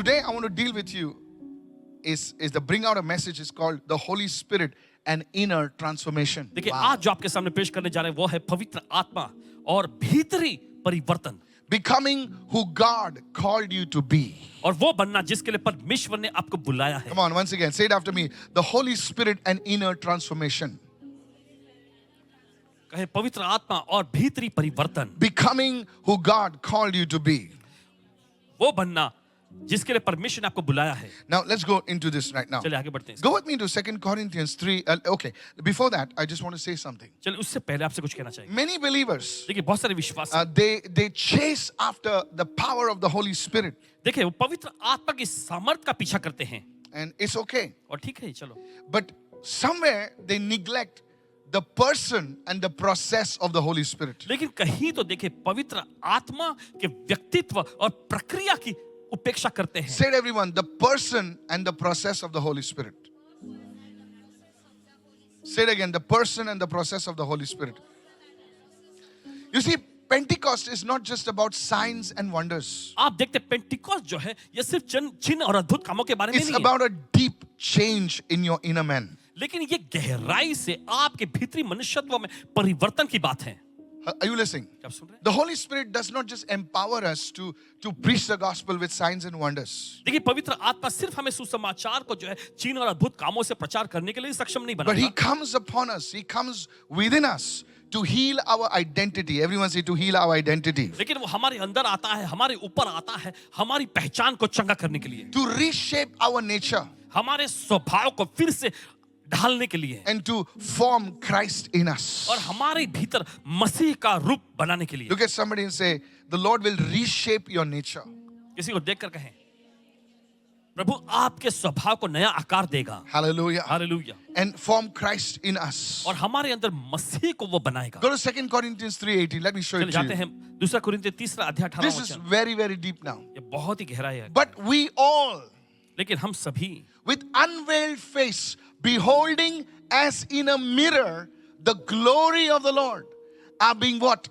today I want to deal with you is the bring out a message is called the Holy Spirit and inner transformation. देखिए आज जो आपके सामने पेश करने जा रहे हैं वो है पवित्र आत्मा और भीतरी परिवर्तन, Becoming who God called you to be. और वो बनना जिसके लिए परमेश्वर ने आपको बुलाया है. Come on, once again, say it after me. The Holy Spirit and inner transformation. कहे पवित्र आत्मा और भीतरी परिवर्तन. Becoming who God called you to be. वो बनना जिसके लिए परमेश्वर ने आपको बुलाया है. Now let's go into this right now. चलिए आगे बढ़ते हैं. Go with me to 2 Corinthians 3. Okay, before that, I just want to say something. चलिए उससे पहले आपसे कुछ कहना चाहिए. Many believers, देखिए बहुत सारे विश्वासी they chase after the power of the Holy Spirit. देखिए वो पवित्र आत्मा की सामर्थ का पीछा करते हैं. And it's okay. और ठीक है चलो. But somewhere they neglect the person and the process of the Holy Spirit. लेकिन कहीं तो देखिए पवित्र आत्मा के व्यक्तित्व और प्रक्रिया की उपेक्षा करते हैं. Said everyone, the person and the process of the Holy Spirit. Say it again, the person and the process of the Holy Spirit. You see, Pentecost is not just about signs and wonders. आप देखते Pentecost जो है ये सिर्फ चिन्ह और अद्भुत कामों के बारे में It's नहीं है, about a deep change in your inner man. लेकिन ये गहराई से आपके भीतरी मनुष्यत्व में परिवर्तन की बात है. Are you listening? क्या आप सुन रहे हैं? The Holy Spirit does not just empower us to preach the gospel with signs and wonders. देखिए पवित्र आत्मा सिर्फ हमें सुसमाचार को जो है चिन्ह और अद्भुत कामों से प्रचार करने के लिए सक्षम नहीं But He बनाता, comes upon us. He comes within us to heal our identity. Everyone say to heal our identity. लेकिन वो हमारे अंदर आता है, हमारे ऊपर आता है, हमारी पहचान को चंगा करने के लिए, To reshape our nature हमारे स्वभाव को फिर से ढालने के लिए, and to form Christ in us. और हमारे भीतर मसीह का रूप बनाने के लिए. Look at somebody and say, the Lord will reshape your nature. किसी को देखकर कहें प्रभु आपके स्वभाव को नया आकार देगा. Hallelujah. Hallelujah. And form Christ in us. और हमारे अंदर मसीह को वो बनाएगा. Go to 2 Corinthians 3:18. Let me show चलिए it to जाते you. हैं दूसरा कुरिन्थियों 3:18 This is वचन. very, very deep now. ये बहुत ही गहरा है. But we all, लेकिन हम सभी with unveiled face, beholding as in a mirror the glory of the Lord, are being what?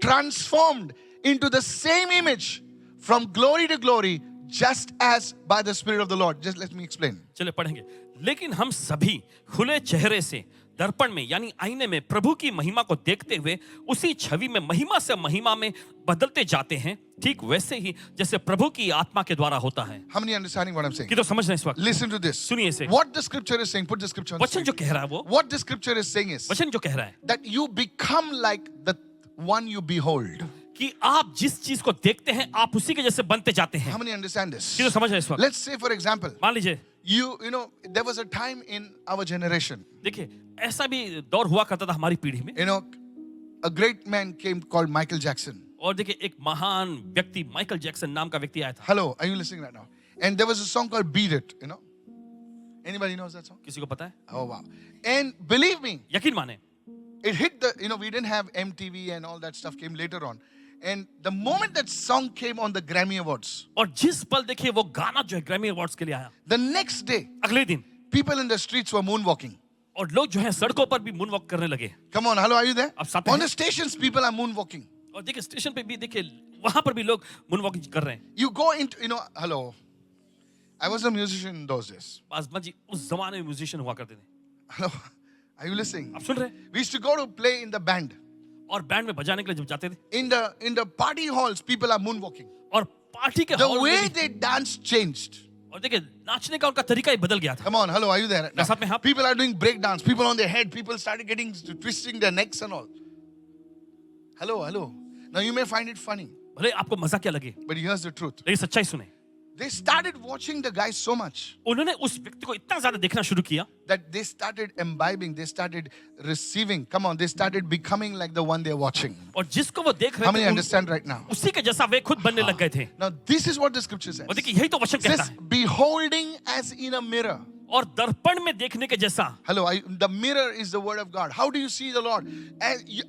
Transformed into the same image from glory to glory, just as by the Spirit of the Lord. Just let me explain. चलिए पढ़ेंगे. लेकिन हम सभी खुले चेहरे से दर्पण में यानी आईने में प्रभु की महिमा को देखते हुए उसी छवि में महिमा से महिमा में बदलते जाते हैं, ठीक वैसे ही जैसे प्रभु की आत्मा के द्वारा होता है. How many understanding what I'm saying? कि तो समझ रहे हैं इस वक्त? Listen to this. सुनिए इसे. What the scripture is saying, put the scripture on the वचन screen. जो कह रहा है वो, What the scripture is saying is वचन जो कह रहा है that you become like the one you behold. कि आप जिस चीज को देखते हैं आप उसी के जैसे बनते जाते हैं. How many understand this? कि तो समझ रहे हैं इस वक्त? Let's say, for example, मान लीजिए, you know, there was a time in our generation, देखिए ऐसा भी दौर हुआ करता था हमारी पीढ़ी में, you know, a great man came called Michael Jackson. और देखिए एक महान व्यक्ति माइकल जैक्सन नाम का व्यक्ति आया था. Hello, are you listening right now? And there was a song called Beat It, you know. Anybody knows that song? किसी को पता है? Oh, wow. And believe me, यकीन माने it hit the, you know, we didn't have MTV and all that stuff came later on. And the moment that song came on the Grammy Awards, और जिस पल देखिए वो गाना जो है ग्रैमी अवार्ड्स के लिए आया, the next day, अगले दिन people in the streets were moonwalking. और लोग जो है सड़कों पर भी मून वॉक करने लगे. Come on, hello, are you there? आप साथ में On हैं? the stations, people are moonwalking. और देखिए स्टेशन पे भी देखिए वहां पर भी लोग मून वॉकिंग कर रहे हैं. You go into, you know, hello. I was a musician in those days. आजमा जी उस जमाने में म्यूजिशियन हुआ करते थे. Hello, are you listening? आप सुन रहे हैं? We used to go to play in the band. और बैंड में बजाने के लिए जब जाते थे In the party halls, people are moonwalking. और पार्टी के The हॉल way में भी, they dance changed. और देखिए नाचने का उनका तरीका ही बदल गया था. Come on, hello, are you there? Now, साथ में हाँ? people are doing break dance. People on their head. People started getting twisting their necks and all. Hello, hello. Now you may find it funny, भले आपको मजा क्या लगे, but here's the truth. लेकिन सच्चाई सुने. They started watching the guy so much उन्होंने उस व्यक्ति को इतना ज्यादा देखना शुरू किया that they started imbibing. They started receiving. Come on, they started becoming like the one they're watching. और जिसको वो देख How रहे many थे understand right now? उसी के जैसा वे खुद बनने लग गए थे. Now this is what the scripture says. और देखिए यही तो वचन It कहता says, है. beholding as in a mirror. और दर्पण में देखने के जैसा. Hello, the mirror is the word of God. How do you see the Lord?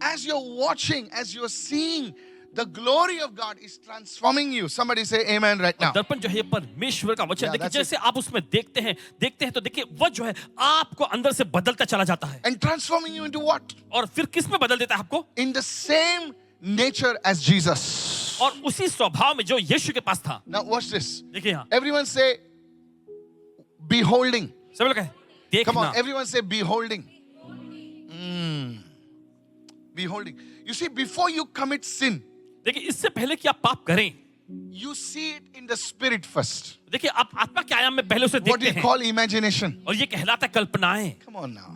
As you're watching, as you're seeing, the glory of God is transforming you. Somebody say amen right now. दर्पण जो है परमेश्वर का वचन. Yeah, देखिए that's जैसे आप उसमें देखते हैं तो देखिए वो जो है आपको अंदर से बदलता चला जाता है. And transforming you into what? और फिर किस में बदल देता है आपको? In the same nature as Jesus. और उसी स्वभाव में जो यीशु के पास था। Now watch this. देखिए यहाँ Everyone say beholding. सब लोग कहें Come देखना। on, everyone say beholding. Beholding. You see, before you commit sin, देखिए इससे पहले कि आप पाप करें, you see it in the spirit first. देखिए आप आत्मा के आयाम में पहले उसे What देखते you हैं call imagination. और ये कहलाता है कल्पनाएं। Come on now.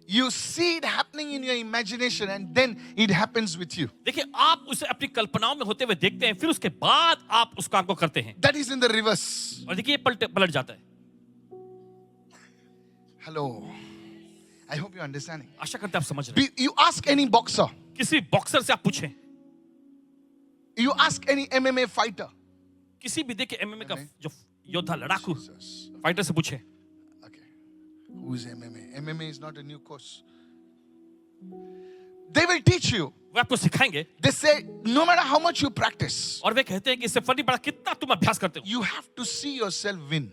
You see it happening in your imagination and then it happens with you. देखिए आप उसे अपनी कल्पनाओं में होते हुए देखते हैं, फिर उसके बाद आप उस काम को करते हैं That is in the reverse. और देखिए ये पलट जाता है। Hello. I hope you're understanding. आशा करते हैं आप समझ रहे हैं। You ask any boxer, किसी बॉक्सर से आप पूछें, you ask any MMA fighter. किसी भी देखिए एमएमए का जो योद्धा लड़ाकू Jesus. फाइटर से पूछे, Okay. Who is MMA? MMA is not a new course. They will teach you. वो आपको सिखाएंगे They say, no matter how much you practice, और वे कहते हैं कि इससे फर्क नहीं पड़ा कितना तुम अभ्यास करते हो, you have to see yourself win.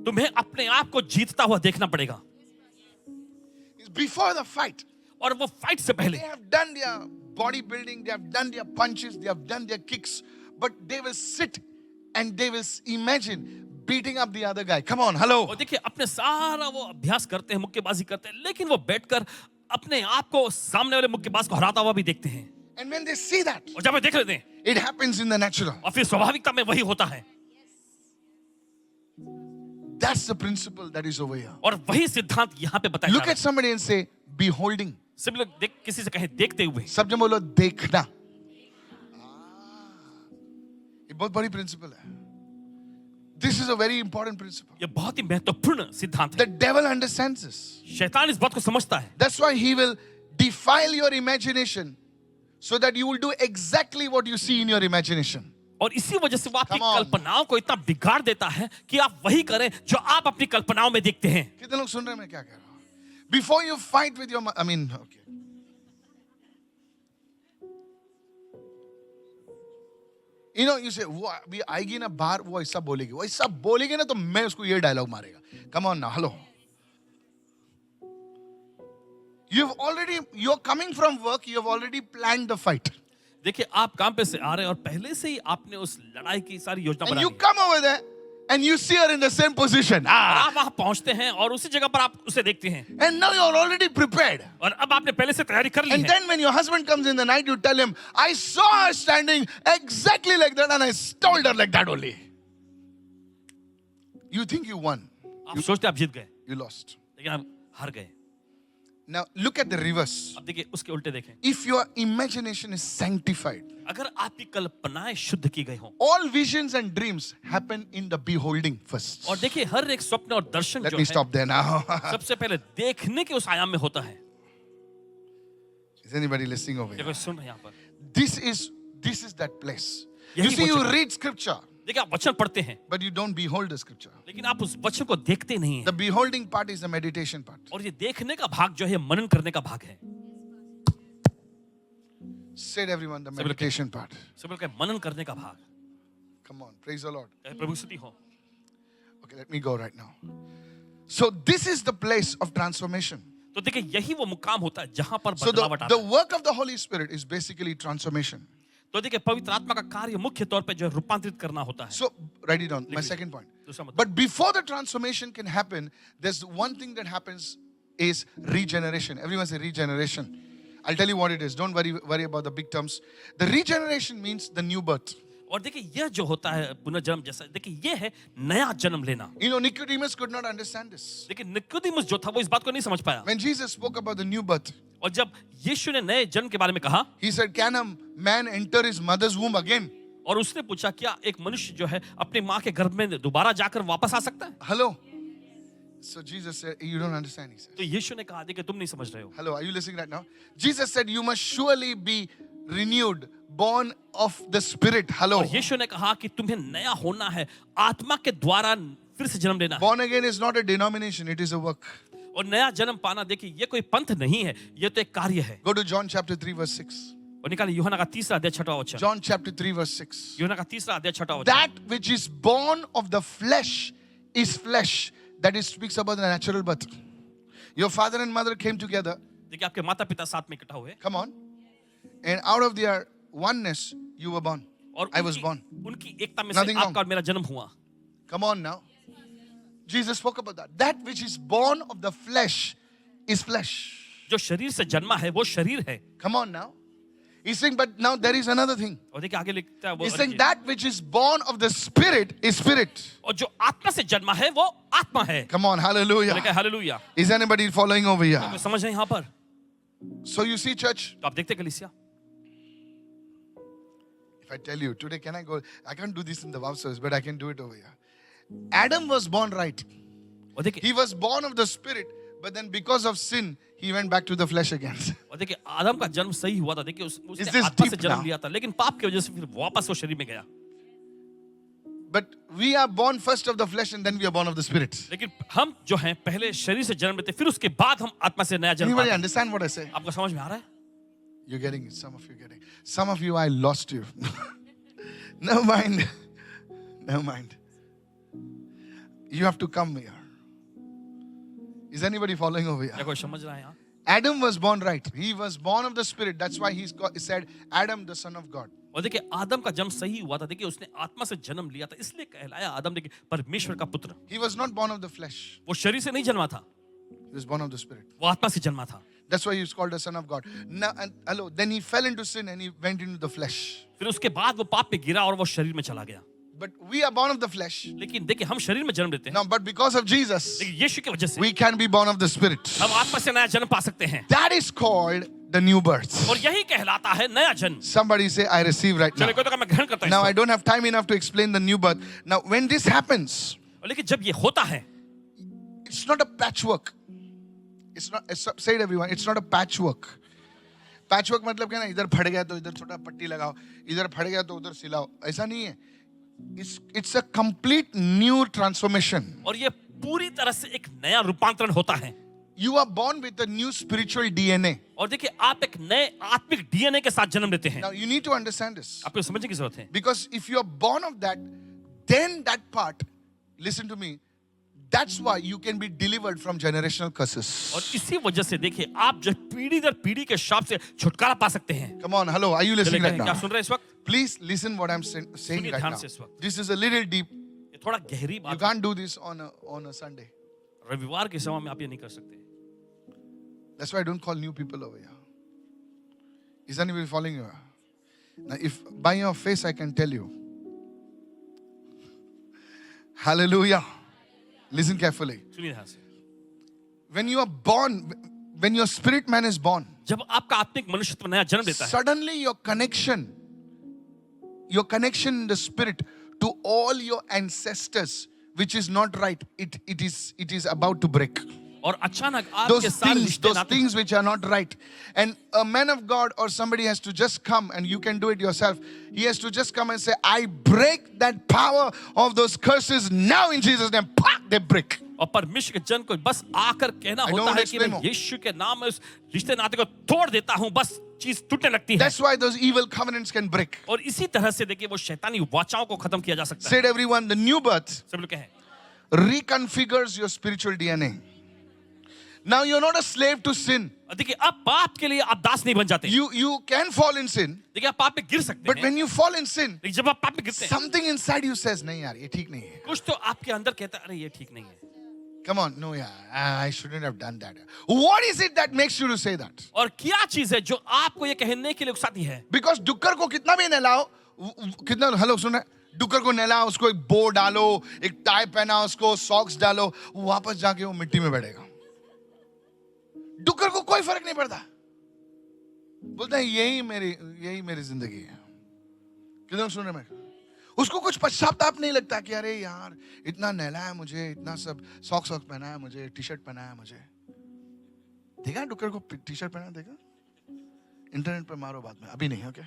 तुम्हें अपने आप को जीतता हुआ देखना पड़ेगा। It's before the fight. और वो फाइट से पहले They have done their bodybuilding, they have done their punches, they have done their kicks, but they will sit and they will imagine beating up the other guy. Come on, hello. और देखिए अपने सारा वो अभ्यास करते हैं, मुक्केबाजी करते हैं, लेकिन वो बैठकर अपने आप को सामने वाले मुक्केबाज को हराता हुआ भी देखते हैं। And when they see that, और जब वे देख लेते हैं it happens in the natural. और फिर स्वाभाविकता में वही होता है That's the principle that is over here. और वही सिद्धांत यहाँ पे बताया जा Look रहा at somebody and say, beholding. है। सभी लोग किसी से कहे देखते हुए, सब जन बोलो देखना। ये बहुत बड़ी principle है. This is a very important principle. ये बहुत ही महत्वपूर्ण सिद्धांत है। The devil understands this. शैतान इस बात को समझता है, That's why he will defile your imagination so that you will do exactly what you see in your imagination. और इसी वजह से वो आपकी Come on. कल्पनाओं को इतना बिगाड़ देता है कि आप वही करें जो आप अपनी कल्पनाओं में देखते हैं। कितने लोग सुन रहे हैं मैं क्या कह रहा हूं? Before you fight with your, okay. You know, you say, वो अभी आएगी ना बाहर, वो ऐसा बोलेगी, वो ऐसा बोलेगी ना तो मैं उसको ये डायलॉग मारेगा. Come on now, hello. You're coming from work, you have already planned the fight. देखिए आप काम पे से आ रहे हैं और पहले से ही आपने उस लड़ाई की सारी योजना And बना you ली है। come over there and you see her in the same position. और आप वहां पहुंचते हैं और उसी जगह पर आप उसे देखते हैं And now you're already prepared. और अब आपने पहले से तैयारी कर ली And है। then when your husband comes in the night, you tell him, I saw her standing exactly like that and I told her like that only. You think you won. आप सोचते आप जीत गए, You lost. लेकिन आप हार गए। Now look at the reverse. अब देखिए उसके उल्टे देखें, If your imagination is sanctified, अगर आपकी कल्पनाएं शुद्ध की गई हों all visions and dreams happen in the beholding first. और देखिए हर एक स्वप्न और दर्शन Let जो me है stop there now. सबसे पहले देखने के उस आयाम में होता है। Is anybody listening over here? देखो सुन रहे हैं यहाँ पर, This is that place. यही You see, वो you जगह। read scripture, देखिए आप वचन पढ़ते हैं but you don't behold the scripture. लेकिन आप उस वचन को देखते नहीं The हैं beholding part is the meditation part. और ये देखने का भाग जो है मनन करने का भाग है। Said everyone, the meditation part. सब लोग कहें मनन करने का भाग। Come on, praise the Lord. कहे प्रभु स्तुति हो। Okay, let me go right now. So this is the place of transformation. तो देखिए यही वो मुकाम होता है जहां पर So बदलाव आता the है। work of the Holy Spirit is basically transformation. तो देखिए पवित्र आत्मा का कार्य मुख्य तौर पे जो है रूपांतरित करना होता है। So write it down. My लीजिए। second point. दूसरा मतलब, But before the transformation can happen, there's one thing that happens is regeneration. Everyone say regeneration. I'll tell you what it is. Don't worry about the big terms. The regeneration means the new birth. और देखिए यह जो होता है पुनर्जन्म जैसा, देखिए ये है नया जन्म लेना। You know, Nicodemus could not understand this. लेकिन निकोदेमुस जो था वो इस बात को नहीं समझ पाया When Jesus spoke about the new birth, और जब यीशु ने नए जन्म के बारे में कहा he said, can a man enter his mother's womb again? और उसने पूछा क्या एक मनुष्य जो है अपनी माँ के गर्भ में दोबारा जाकर वापस आ सकता है? Hello? So Jesus said, you don't understand, he said. तो यीशु ने कहा देखिए तुम नहीं समझ रहे हो। Hello, are you listening right now? Jesus said, you must surely be renewed, born of the Spirit. Hello. और यीशु ने कहा कि तुम्हें नया होना है, आत्मा के द्वारा फिर से जन्म लेना है। Born again is not a denomination, it is a work. और नया जन्म पाना देखिए ये कोई पंथ नहीं है, ये तो एक कार्य है। Go to John chapter 3 verse 6. और निकाले यूहन्ना का तीसरा अध्याय छठवां वचन। John chapter 3 verse 6. यूहन्ना का तीसरा अध्याय छठवां वचन। That which is born of the flesh is flesh. That is speaks about the natural birth. Your father and mother came together. देखिए आपके माता पिता साथ में इकट्ठा हुए Come on. And out of their oneness, you were born. और I was born. उनकी एकता में से Nothing wrong. आपका और मेरा जन्म हुआ. Come on now. Jesus spoke about that. That which is born of the flesh is flesh. जो शरीर से जन्मा है वो शरीर है. Come on now. He's saying, but now there is another thing. और देखिए आगे लिखता है वो. He's saying that which is born of the spirit is spirit. और जो आत्मा से जन्मा है वो आत्मा है. Come on, hallelujah. Hallelujah. Is anybody following over here? तो समझ रहे हैं यहाँ पर. So you see, church, तो आप देखते हैं कलीसिया. if I tell you, today can I go? I can't do this in the wow service, but I can do it over here. Adam was born right. और देखिए. He was born of the spirit, but then because of sin, he went back to the flesh again. और देखिए आदम का जन्म सही हुआ था. देखिए उसने Is this आत्मा से deep जन्म now? लिया था. लेकिन पाप की वजह से फिर वापस वो शरीर में गया. But we are born first of the flesh and then we are born of the spirit. लेकिन हम जो हैं पहले शरीर से जन्म लेते फिर उसके बाद हम आत्मा से नया जन्म Anybody पाते हैं. understand what I say? आपको समझ में आ रहा है? You're getting it. Some of you getting. Some of you, I lost you. Never mind. Never mind. You have to come here. Is anybody following over क्या here? कोई समझ रहा है यहाँ? Adam was born right. He was born of the spirit. That's why he said, Adam, the son of God. और देखिए आदम का जन्म सही हुआ था. देखिए उसने आत्मा से जन्म लिया था इसलिए कहलाया आदम. देखिए परमेश्वर का पुत्र. He was not born of the flesh. वो शरीर से नहीं जन्मा था. He was born of the spirit. वो आत्मा से जन्मा था. That's why he was called the son of God. Now, and hello, then he fell into sin and he went into the flesh. फिर उसके बाद वो पाप में गिरा और वो शरीर में चला गया. But we are born of the flesh. लेकिन देखिए हम शरीर में जन्म लेते हैं. Now, but because of Jesus, लेकिन यीशु की वजह से we can be born of the spirit. हम आत्मा से नया जन्म पा सकते हैं. That is called the new birth. और यही कहलाता है नया जन्म. Somebody say, I receive right now. चलिए कोई तो मैं ग्रहण करता हूं Now, I इसको. don't have time enough to explain the new birth. Now, when this happens, और लेकिन जब ये होता है it's not a patchwork. It's not, say it everyone, it's not a patchwork. Patchwork मतलब क्या ना, इधर फट गया तो इधर छोटा पट्टी लगाओ, इधर फट गया तो उधर सिलाओ. ऐसा नहीं है. It's a complete new transformation. और ये पूरी तरह से एक नया रूपांतरण होता है. You are born with a new spiritual DNA. और देखिए आप एक नए आत्मिक डीएनए के साथ जन्म लेते हैं. Now, you need to understand this. आपको समझने की जरूरत है. Because if you are born of that, then that part, listen to me, that's why you can be delivered from generational curses. और इसी वजह से देखिए आप जो पीढ़ी दर पीढ़ी के शाप से छुटकारा पा सकते हैं. Come on, hello, are you listening right क्या now? सुन रहे हैं इस वक्त? Please listen what I'm saying सुनिए right ध्यान now. से इस वक्त. This is a little deep. ये थोड़ा गहरी You बात. can't do this on a Sunday. रविवार के समय में आप ये नहीं कर सकते. That's why I don't call new people over here. Is anybody following you? Now, if by your face I can tell you. Hallelujah. Listen carefully. सुनिए ध्यान से. When you are born, when your spirit man is born, जब आपका आत्मिक मनुष्यत्व नया जन्म लेता है suddenly your connection in the spirit to all your ancestors, which is not right, it is about to break. और अचानक आपके सारे रिश्ते Those नाते things which are not right. And a man of God or somebody has to just come, and you can do it yourself. He has to just come and say, I break that power of those curses now in Jesus' name. Pah, they break. और परमेश्वर के जन को बस आकर कहना I don't होता want to है कि explain मैं more. यीशु के नाम में उस रिश्ते नाते को तोड़ देता हूं. बस चीज टूटने लगती है. That's why those evil covenants can break. और इसी तरह से देखिए वो शैतानी वाचाओं को खत्म किया जा सकता है. Said everyone, the new birth सब लोग कहें reconfigures your spiritual DNA. Now you're not a slave to sin. और देखिए अब पाप के लिए आप दास नहीं बन जाते. You can fall in sin, देखिए आप पाप में गिर सकते but हैं. when you fall in sin, लेकिन जब आप पाप में गिरते हैं something inside you says, नहीं यार, ये ठीक नहीं है. कुछ तो आपके अंदर कहता है अरे ये ठीक नहीं है. Come on, no, yeah, I shouldn't have done that. What is it that makes you to say that? और क्या चीज है जो आपको ये कहने के लिए उकसाती है? Because डुक्कर को कितना भी नहलाओ, कितना, हेलो सुन रहे, डुक्कर को नहलाओ, उसको एक बो डालो, एक टाई पहना, उसको सॉक्स डालो, वापस जाके वो मिट्टी में बैठेगा. डुक्कर को कोई फर्क नहीं पड़ता. बोलता है यही मेरी जिंदगी है. किधर सुन रहे मैं? उसको कुछ पश्चाताप नहीं लगता कि अरे यार इतना नहलाया मुझे, इतना सब सॉक्स पहना है मुझे, टी शर्ट पहना है मुझे. देखा डुक्कर को टी शर्ट पहना? देखा? इंटरनेट पर मारो बाद में, अभी नहीं. Okay,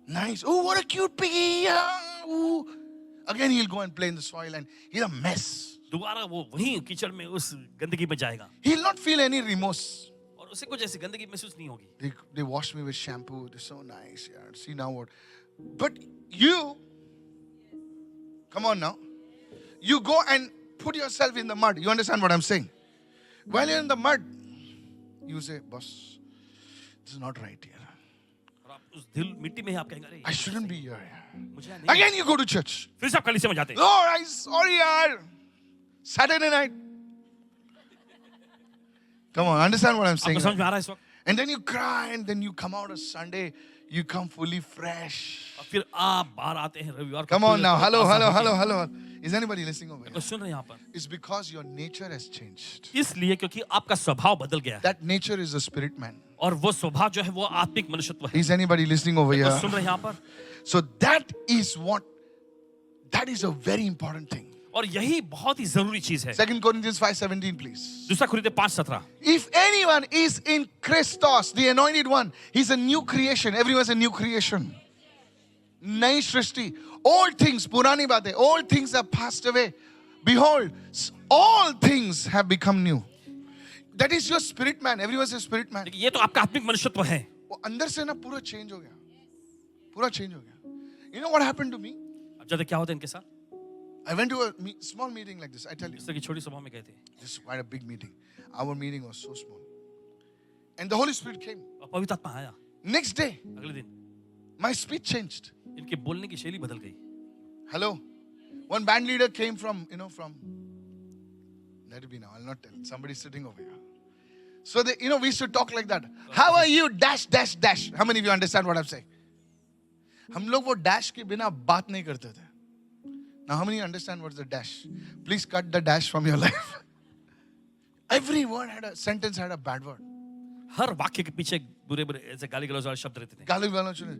nice. Oh, what a cute piggy. Yeah. Ooh. Again he'll go and play in the soil and he's a mess. दोबारा वो वहीं कीचड़ में उस गंदगी में जाएगा. He'll not feel any remorse. और उसे कुछ ऐसी गंदगी महसूस नहीं होगी. They wash me with shampoo. They're so nice. Yeah. See now what? But you, come on now. You go and put yourself in the mud. You understand what I'm saying? While you're in the mud, you say, boss, this is not right here. और आप उस दिल मिट्टी में ही आप कहेंगे, अरे I shouldn't be here. मुझे यहाँ नहीं, Again, you go to church. फिर से आप कलीसिया में जाते हैं। Lord, I'm sorry, yaar. Saturday night. Come on, understand what I'm saying? आपको समझ में आ रहा है इस वक्त? And then you cry, and then you come out on Sunday, you come fully fresh. और फिर आप बाहर आते हैं रविवार को। Come on now. पूरे Hello, ताज़ा hello, होके। hello, hello. Is anybody listening over को here? सुन रहे हैं यहाँ पर? It's because your nature has changed. इसलिए क्योंकि आपका स्वभाव बदल गया है, That nature is a spirit man. और वो स्वभाव जो है वो आत्मिक मनुष्यत्व है। Is anybody listening over को here? सुन रहे हैं यहाँ पर? So that is a very important thing. और यही बहुत ही जरूरी चीज है। 2 Corinthians 5:17, please. दूसरा कुरिन्थियों 5:17। If anyone is in Christos, the anointed one, he's a new creation. Everyone's a new creation. नई सृष्टि. All things, पुरानी बातें, all things have passed away. Behold, all things have become new. That is your spirit man. Everyone's a spirit man. ये तो आपका आत्मिक मनुष्यत्व है। वो अंदर से ना पूरा चेंज हो गया. पूरा चेंज हो गया. You know what happened to me? अब जानते क्या होता है इनके साथ? I went to a small meeting like this. I tell you, इस तरह की छोटी सभा में गए थे, this is quite a big meeting. Our meeting was so small. And the Holy Spirit came. और पवित्र आत्मा आया। Next day, अगले दिन my speech changed. इनके बोलने की शैली बदल गई। Hello. One band leader came from, let it be now, I'll not tell. Somebody's sitting over here. So they, we used to talk like that. How are you? Dash, dash, dash. How many of you understand what I'm saying? हम लोग वो dash के बिना बात नहीं करते थे. Now, how many understand what's the dash? Please cut the dash from your life. Every word sentence had a bad word. हर वाक्य के पीछे बुरे बुरे ऐसे गाली गलौज वाले शब्द रहते थे। गाली गलौज सुने.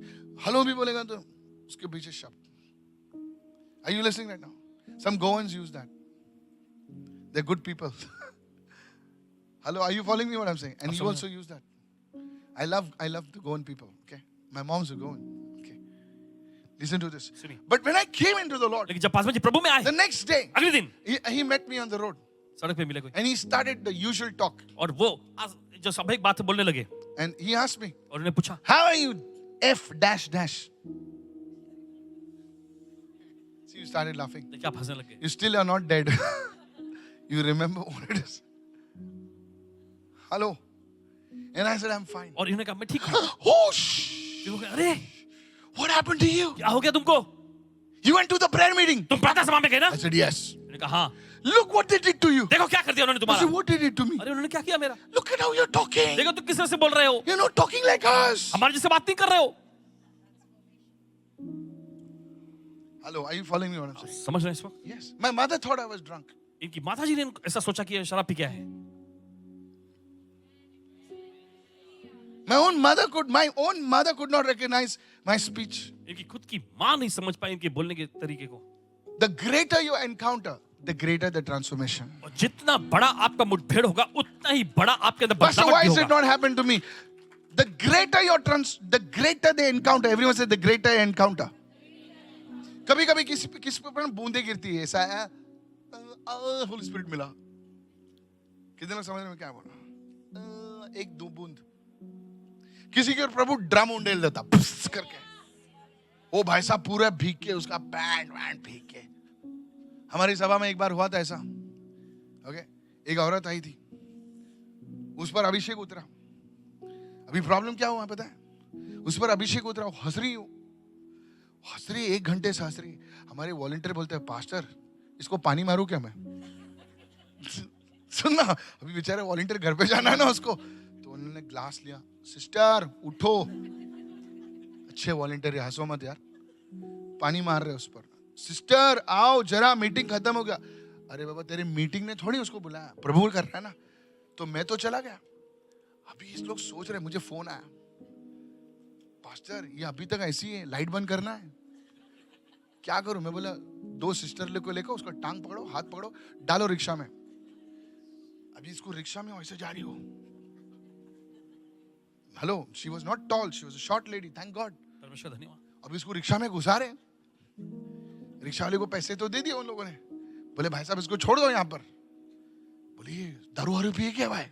Hello भी बोलेगा तो उसके पीछे शब्द. Are you listening right now? Some Goans use that. They're good people. Hello, are you following me what I'm saying? And you also use that. I love the Goan people. Okay, my mom's a Goan. Okay, listen to this. But when I came into the Lord, लेकिन जब पासवान जी प्रभु में आए, the next day, अगले दिन he met me on the road. सड़क पे मिले कोई, And he started the usual talk. और वो जो स्वाभाविक बात बोलने लगे, And he asked me, और उन्हें पूछा, how are you? F dash dash. See, you started laughing. देखिए आप हंसने लगे। You still are not dead. You remember what it is. Hello. And I said, I'm fine. और इन्होंने कहा मैं ठीक हूँ। Oh, shh. फिर वो कहे, अरे What happened to you? क्या हो गया तुमको? You went to the prayer meeting. तुम प्रार्थना सभा में गए ना? I said, yes. मैंने कहा हाँ। Look what they did to you. देखो क्या कर दिया उन्होंने I तुम्हारा। said, what did it to me? अरे उन्होंने क्या किया मेरा? Look at how you're talking. देखो तुम किस तरह से बोल रहे हो? You're not talking like us. हमारे जैसे बात नहीं कर रहे हो। Hello, are you following me what I'm saying? समझ रहे हैं इस वक्त? Yes. My mother thought I was drunk. इनकी माता जी ने ऐसा सोचा कि ये शराब पी गया है। My own mother could not recognize my speech. इनकी खुद की माँ नहीं समझ पाई इनके बोलने के तरीके को। The greater you encounter, the greater the transformation. और जितना बड़ा आपका मुठभेड़ होगा, उतना ही बड़ा आपके अंदर Pastor, बदलाव why भी has it होगा। not happened to me? The greater the encounter. Everyone said the greater encounter. कभी कभी किसी पे बूंदे गिरती है ऐसा है, होली स्पिरिट मिला. कितने लोग समझ में क्या बोला? एक दो बूंद. किसी के प्रभु ड्रम उंडेल देता पुस करके. वो भाई साहब पूरा भीग के उसका पैंट भीग के. हमारी सभा में एक बार हुआ था ऐसा. ओके, एक औरत आई थी, उस पर अभिषेक उतरा. अभी प्रॉब्लम क्या हुआ पता है? उस पर अभिषेक उतरा, हंस रही 1 घंटे से हंस रही. हमारे वॉलंटियर बोलते हैं, पास्टर इसको पानी मारूं क्या मैं? सुनना, अभी बेचारे वॉलंटियर घर पे जाना है ना उसको. तो उन्होंने ग्लास लिया. सिस्टर उठो. अच्छे वॉलंटियर, हंसो मत यार, पानी मार रहे उस पर. सिस्टर आओ जरा, मीटिंग खत्म हो गया. अरे बाबा तेरे मीटिंग ने थोड़ी उसको बुलाया, प्रभु कर रहा है ना. तो मैं तो चला गया. अभी इस लोग सोच रहे, मुझे फोन आया, पास्टर ये अभी तक ऐसी है, लाइट बंद करना है, क्या करूं? मैं बोला 2 सिस्टर लेकर उसका टांग पकड़ो, हाथ पकड़ो, डालो रिक्शा में. अभी इसको रिक्शा में वैसे जा रही हो. Hello, she was not toll, she was a short lady, thank God. परमेश्वर धन्यवाद। अभी इसको रिक्शा में घुसा रहे. रिक्शा वाले को पैसे तो दे दिए उन लोगों ने. बोले भाई साहब इसको छोड़ दो यहाँ पर. बोले दारू वारू पिए क्या भाई?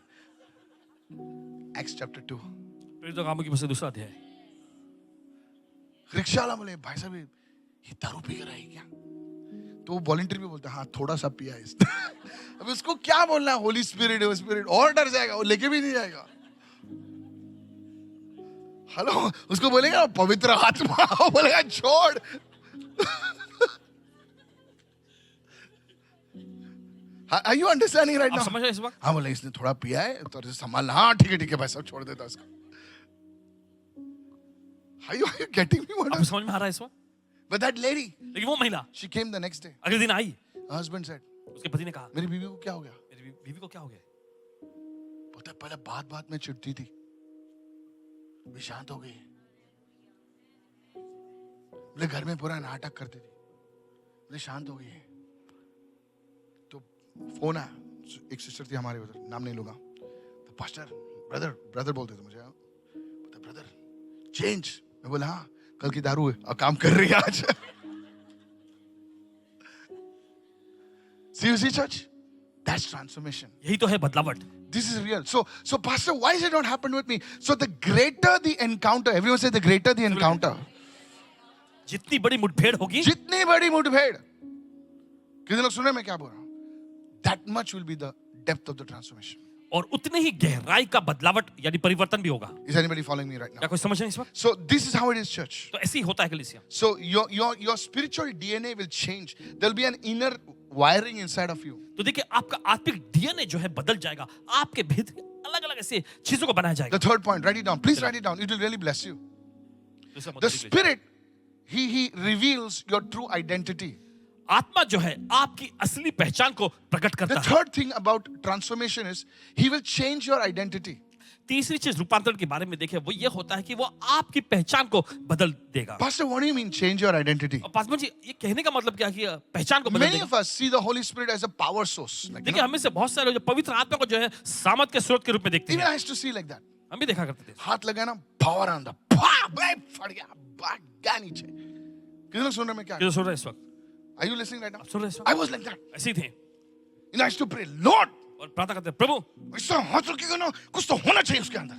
Acts chapter 2. प्रेरितों के कामों की पुस्तक 2 अध्याय। रिक्शा वाला बोले भाई साहब ये दारू पी कर आई क्या? तो वॉलंटियर भी बोलता है हाँ थोड़ा सा पिया है इसने. अब उसको क्या बोलना है? होली स्पिरिट और डर जाएगा, वो लेके भी नहीं जाएगा. हेलो, उसको बोलेगा पवित्र आत्मा, वो बोलेगा छोड़. Are you understanding right आप now? समझ रहे हैं इस वक्त? हाँ बोले इसने थोड़ा पिया है तो संभालना. हाँ ठीक है भाई साहब, छोड़ देता उसको. Are you getting me? What? आपको समझ में आ रहा है इस वक्त? But that lady, लेकिन वो महिला she came the next day. अगले दिन आई. Her husband said, उसके पति ने कहा, मेरी बीवी को क्या हो गया? मेरी बीवी को क्या हो गया? पता है, पहले बात बात में चिढ़ती थी, अभी शांत हो गई. बोले घर में पूरा नाटक करती थी, बोले शांत हो गई है. तो फोन आया, एक सिस्टर थी हमारे उधर, नाम नहीं लूंगा. तो पास्टर ब्रदर बोलते थे मुझे. Brother change. मैं बोला हाँ, कल की दारू है और काम कर रही है आज. See church? That's transformation. यही तो है बदलावट. This is real. So pastor, why has it not happened with me? So the greater the encounter, everyone say the greater the encounter. जितनी बड़ी मुठभेड़ होगी, जितनी बड़ी मुठभेड़. कितने लोग सुन रहे हैं मैं क्या बोल रहा हूँ? That much will be the depth of the transformation. और उतने ही गहराई का बदलावट यानी परिवर्तन भी होगा. Is anybody following me right now? क्या कोई समझ रहे हैं इस वक्त? So this is how it is, church. तो ऐसे ही होता है कलीसिया. So your spiritual DNA will change. There will be an inner wiring inside of you. तो देखिए आपका आत्मिक डीएनए जो है बदल जाएगा. आपके भीतर अलग-अलग ऐसे चीजों को बनाया जाएगा. The third point, write it down. Please write it down. It will really bless you. The Spirit, He reveals your true identity. आत्मा जो है आपकी असली पहचान को प्रकट करता The है. third thing about transformation is He will change your identity. तीसरी चीज रूपांतरण के बारे में देखें, वो ये होता है कि वो आपकी पहचान को बदल देगा. Pastor, what do you mean change your identity? और पासवान जी, ये कहने का मतलब क्या है कि पहचान को बदल Many देगा? of us see the Holy Spirit as a power source. Like, देखिए हमें से बहुत सारे लोग जो पवित्र आत्मा को जो है सामर्थ के स्रोत के रूप में देखते even हैं. I used to see like that. हम भी देखा करते थे. हाथ लगा ना, power on the फट गया, भाग गया नीचे. कितने लोग सुन रहे हैं मैं क्या? जो सुन रहे हैं इस वक्त, Are you listening right now? आप सुन रहे हैं इस I वक्त? was like that. ऐसे ही थे And I used to pray, Lord, और प्रार्थना करते हैं, प्रभु ऐसा हाथ रखिएगा ना, कुछ तो होना चाहिए उसके अंदर.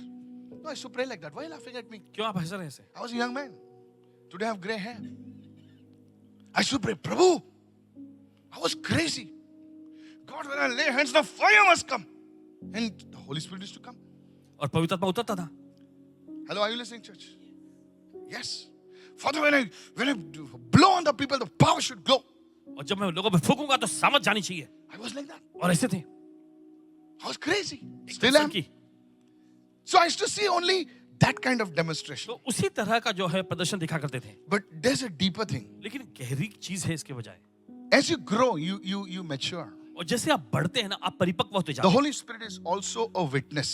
No, I used to pray like that. Why are you laughing at me? क्यों आप हंस रहे हैं ऐसे? I was a young man. Today I have gray hair. I used to pray, Prabhu. I was crazy. God, when I lay hands, the fire must come. And the Holy Spirit used to come. और पवित्र आत्मा उतरता था. Hello, are you listening, church? Yes. Father, when I blow on the people, the power should go. और जब मैं लोगों पे फूकूंगा तो सामर्थ जानी चाहिए. I was like that. और ऐसे थे. I was crazy. Still am. की. So I used to see only that kind of demonstration. तो उसी तरह का जो है प्रदर्शन दिखा करते थे. But there's a deeper thing. लेकिन गहरी चीज है इसके बजाय. As you grow, you mature. और जैसे आप बढ़ते हैं ना, आप परिपक्व होते The जाते हैं. Holy Spirit is also a witness.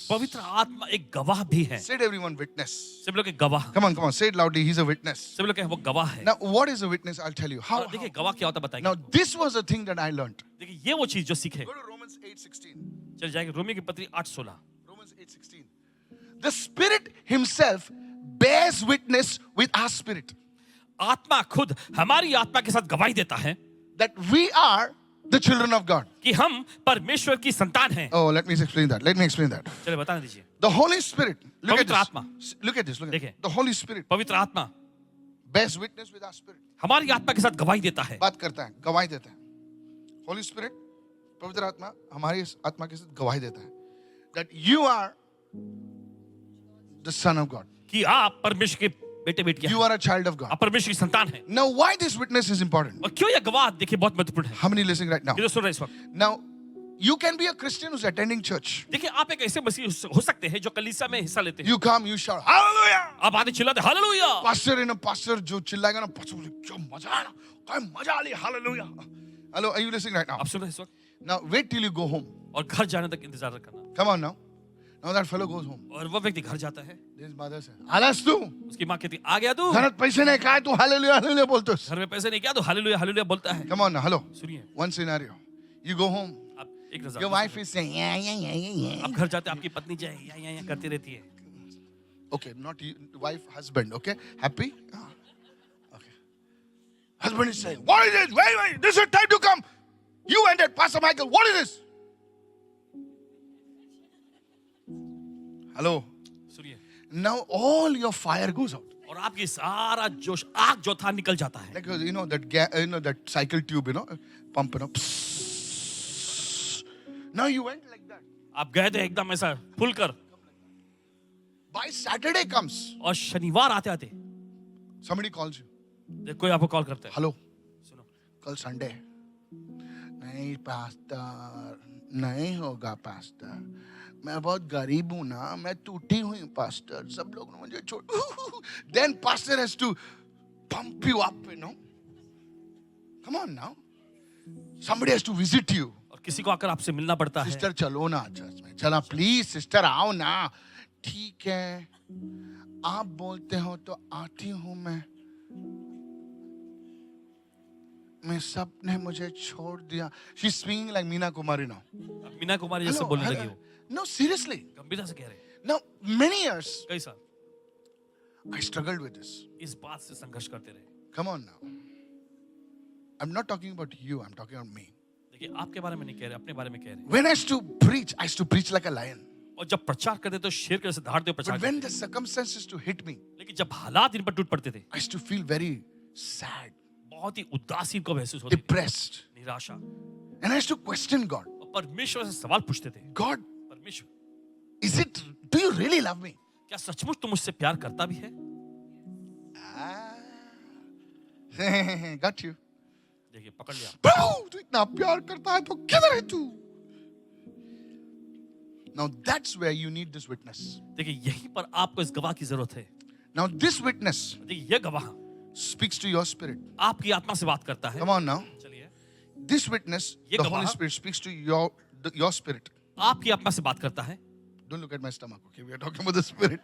पवित्र आत्मा एक गवाह भी है. Say it, everyone, witness. सब लोग एक गवाह. Come on, say it loudly. He's a witness. सब लोग कहें वो गवाह है. Now, what is a witness? I'll tell you. How? देखिए गवाह क्या होता है बताइए. Now, this was a thing that I learned. देखिए ये वो चीज जो सीखे. Go to Romans 8:16. चल जाएंगे रोमी की पत्री 8:16. Romans 8:16. The Spirit Himself bears witness with our spirit आत्मा खुद हमारी आत्मा के साथ गवाही देता है that we are the children of God. कि हम परमेश्वर की संतान हैं. Oh, let me explain that. चलिए बताने दीजिए. The Holy Spirit. Look at पवित्र this. आत्मा. Look at this. देखिए. The Holy Spirit पवित्र आत्मा bears witness with our spirit. हमारी आत्मा के साथ गवाही देता है. बात करता है, गवाही देता है. Holy Spirit, पवित्र आत्मा हमारी आत्मा के साथ गवाही देता है that you are the son of God. कि आप परमेश्वर के बेटे बेटियां You हैं. are a child of God. आप परमेश्वर की संतान हैं. Now, why this witness is important? और क्यों यह गवाह देखिए बहुत महत्वपूर्ण है. How many listening right now? ये जो सुन रहे हैं इस वक्त. Now, you can be a Christian who's attending church. देखिए आप एक ऐसे मसीह हो सकते हैं जो कलीसिया में हिस्सा लेते हैं. You come, you shout, Hallelujah! आप आते चिल्लाते हालेलुया. Pastor जो चिल्लाएगा ना, pastor बोले, क्या मजा आया ना, क्या मजा आ लिया, Hallelujah. Hello, are you listening right now? आप सुन रहे हैं इस वक्त. Now, wait till you go home. और घर जाने तक इंतजार करना. Come on now. Now that fellow goes home. और वो व्यक्ति घर जाता है. His mother says, Alas tu, उसकी माँ कहती आ गया तू. घरात पैसे नहीं काय तू Hallelujah, Hallelujah बोलतोस. घर में पैसे नहीं क्या तो हालेलुया हालेलुया बोलता है. Come on now, hello. सुनिए. One scenario. You go home. आप एक नजर. Your wife is saying, yeah. आप घर जाते आपकी पत्नी जो है या करती रहती है. Okay, not you, wife, husband, okay? Happy? Ah, okay. Husband is saying, what is this? Wait, this is time to come. You ended, Pastor Michael, what is this? Hello? सुनिए. Now all your fire goes out. और आपकी सारा जोश आग जो था निकल जाता है. Like, that cycle tube, pump, Psst. Now you went like that. आप गए थे एकदम ऐसा फुल कर. By Saturday comes, और शनिवार आते आते somebody calls you. कोई आपको कॉल करता है, Hello, सुनो कल संडे है. नहीं पास्टर, नहीं होगा पास्टर. मैं बहुत गरीब हूं ना, मैं टूटी हुई हूं पास्टर. सब लोग मुझे छोड़. Then pastor has to pump you up, you know. Come on now. Somebody has to visit you. और किसी को आकर आपसे मिलना पड़ता है. सिस्टर चलो ना चर्च में. चला प्लीज सिस्टर आओ ना. ठीक है, आप बोलते हो तो आती हूं मैं. सब ने मुझे छोड़ दिया. She's speaking like Meena Kumari now. Meena Kumari जैसे बोलने लगी हो. No, seriously. गंभीरता से कह रहे. Now, many years कई साल I struggled with this. इस बात से संघर्ष करते रहे. Come on now. I'm not talking about you. I'm talking about me. देखिए आपके बारे में नहीं कह रहे, अपने बारे में कह रहे. When I used to preach like a lion. और जब प्रचार करते तो शेर के जैसे धाड़ दे प्रचार But करते. when the circumstances to hit me, लेकिन जब हालात इन पर टूट पड़ते थे, I used to feel very sad, बहुत ही उदासीन को महसूस होती थी, depressed. निराशा. And I used to question God. और परमेश्वर से सवाल पूछते थे. God, परमेश्वर, do you really love me? क्या सचमुच तुम मुझसे प्यार करता भी है? Got you. देखिए पकड़ लिया. प्रभु तू इतना प्यार करता है तो किधर है तू? Now that's where you need this witness. देखिए यहीं पर आपको इस गवाह की जरूरत है. Now this witness देखिए ये गवाह speaks to your spirit. आपकी आत्मा से बात करता है. Come on now. चलिए, This witness, ये the गवाह Holy Spirit speaks to your spirit. आपकी आत्मा से बात करता है. Don't look at my stomach, okay? We are talking about the spirit.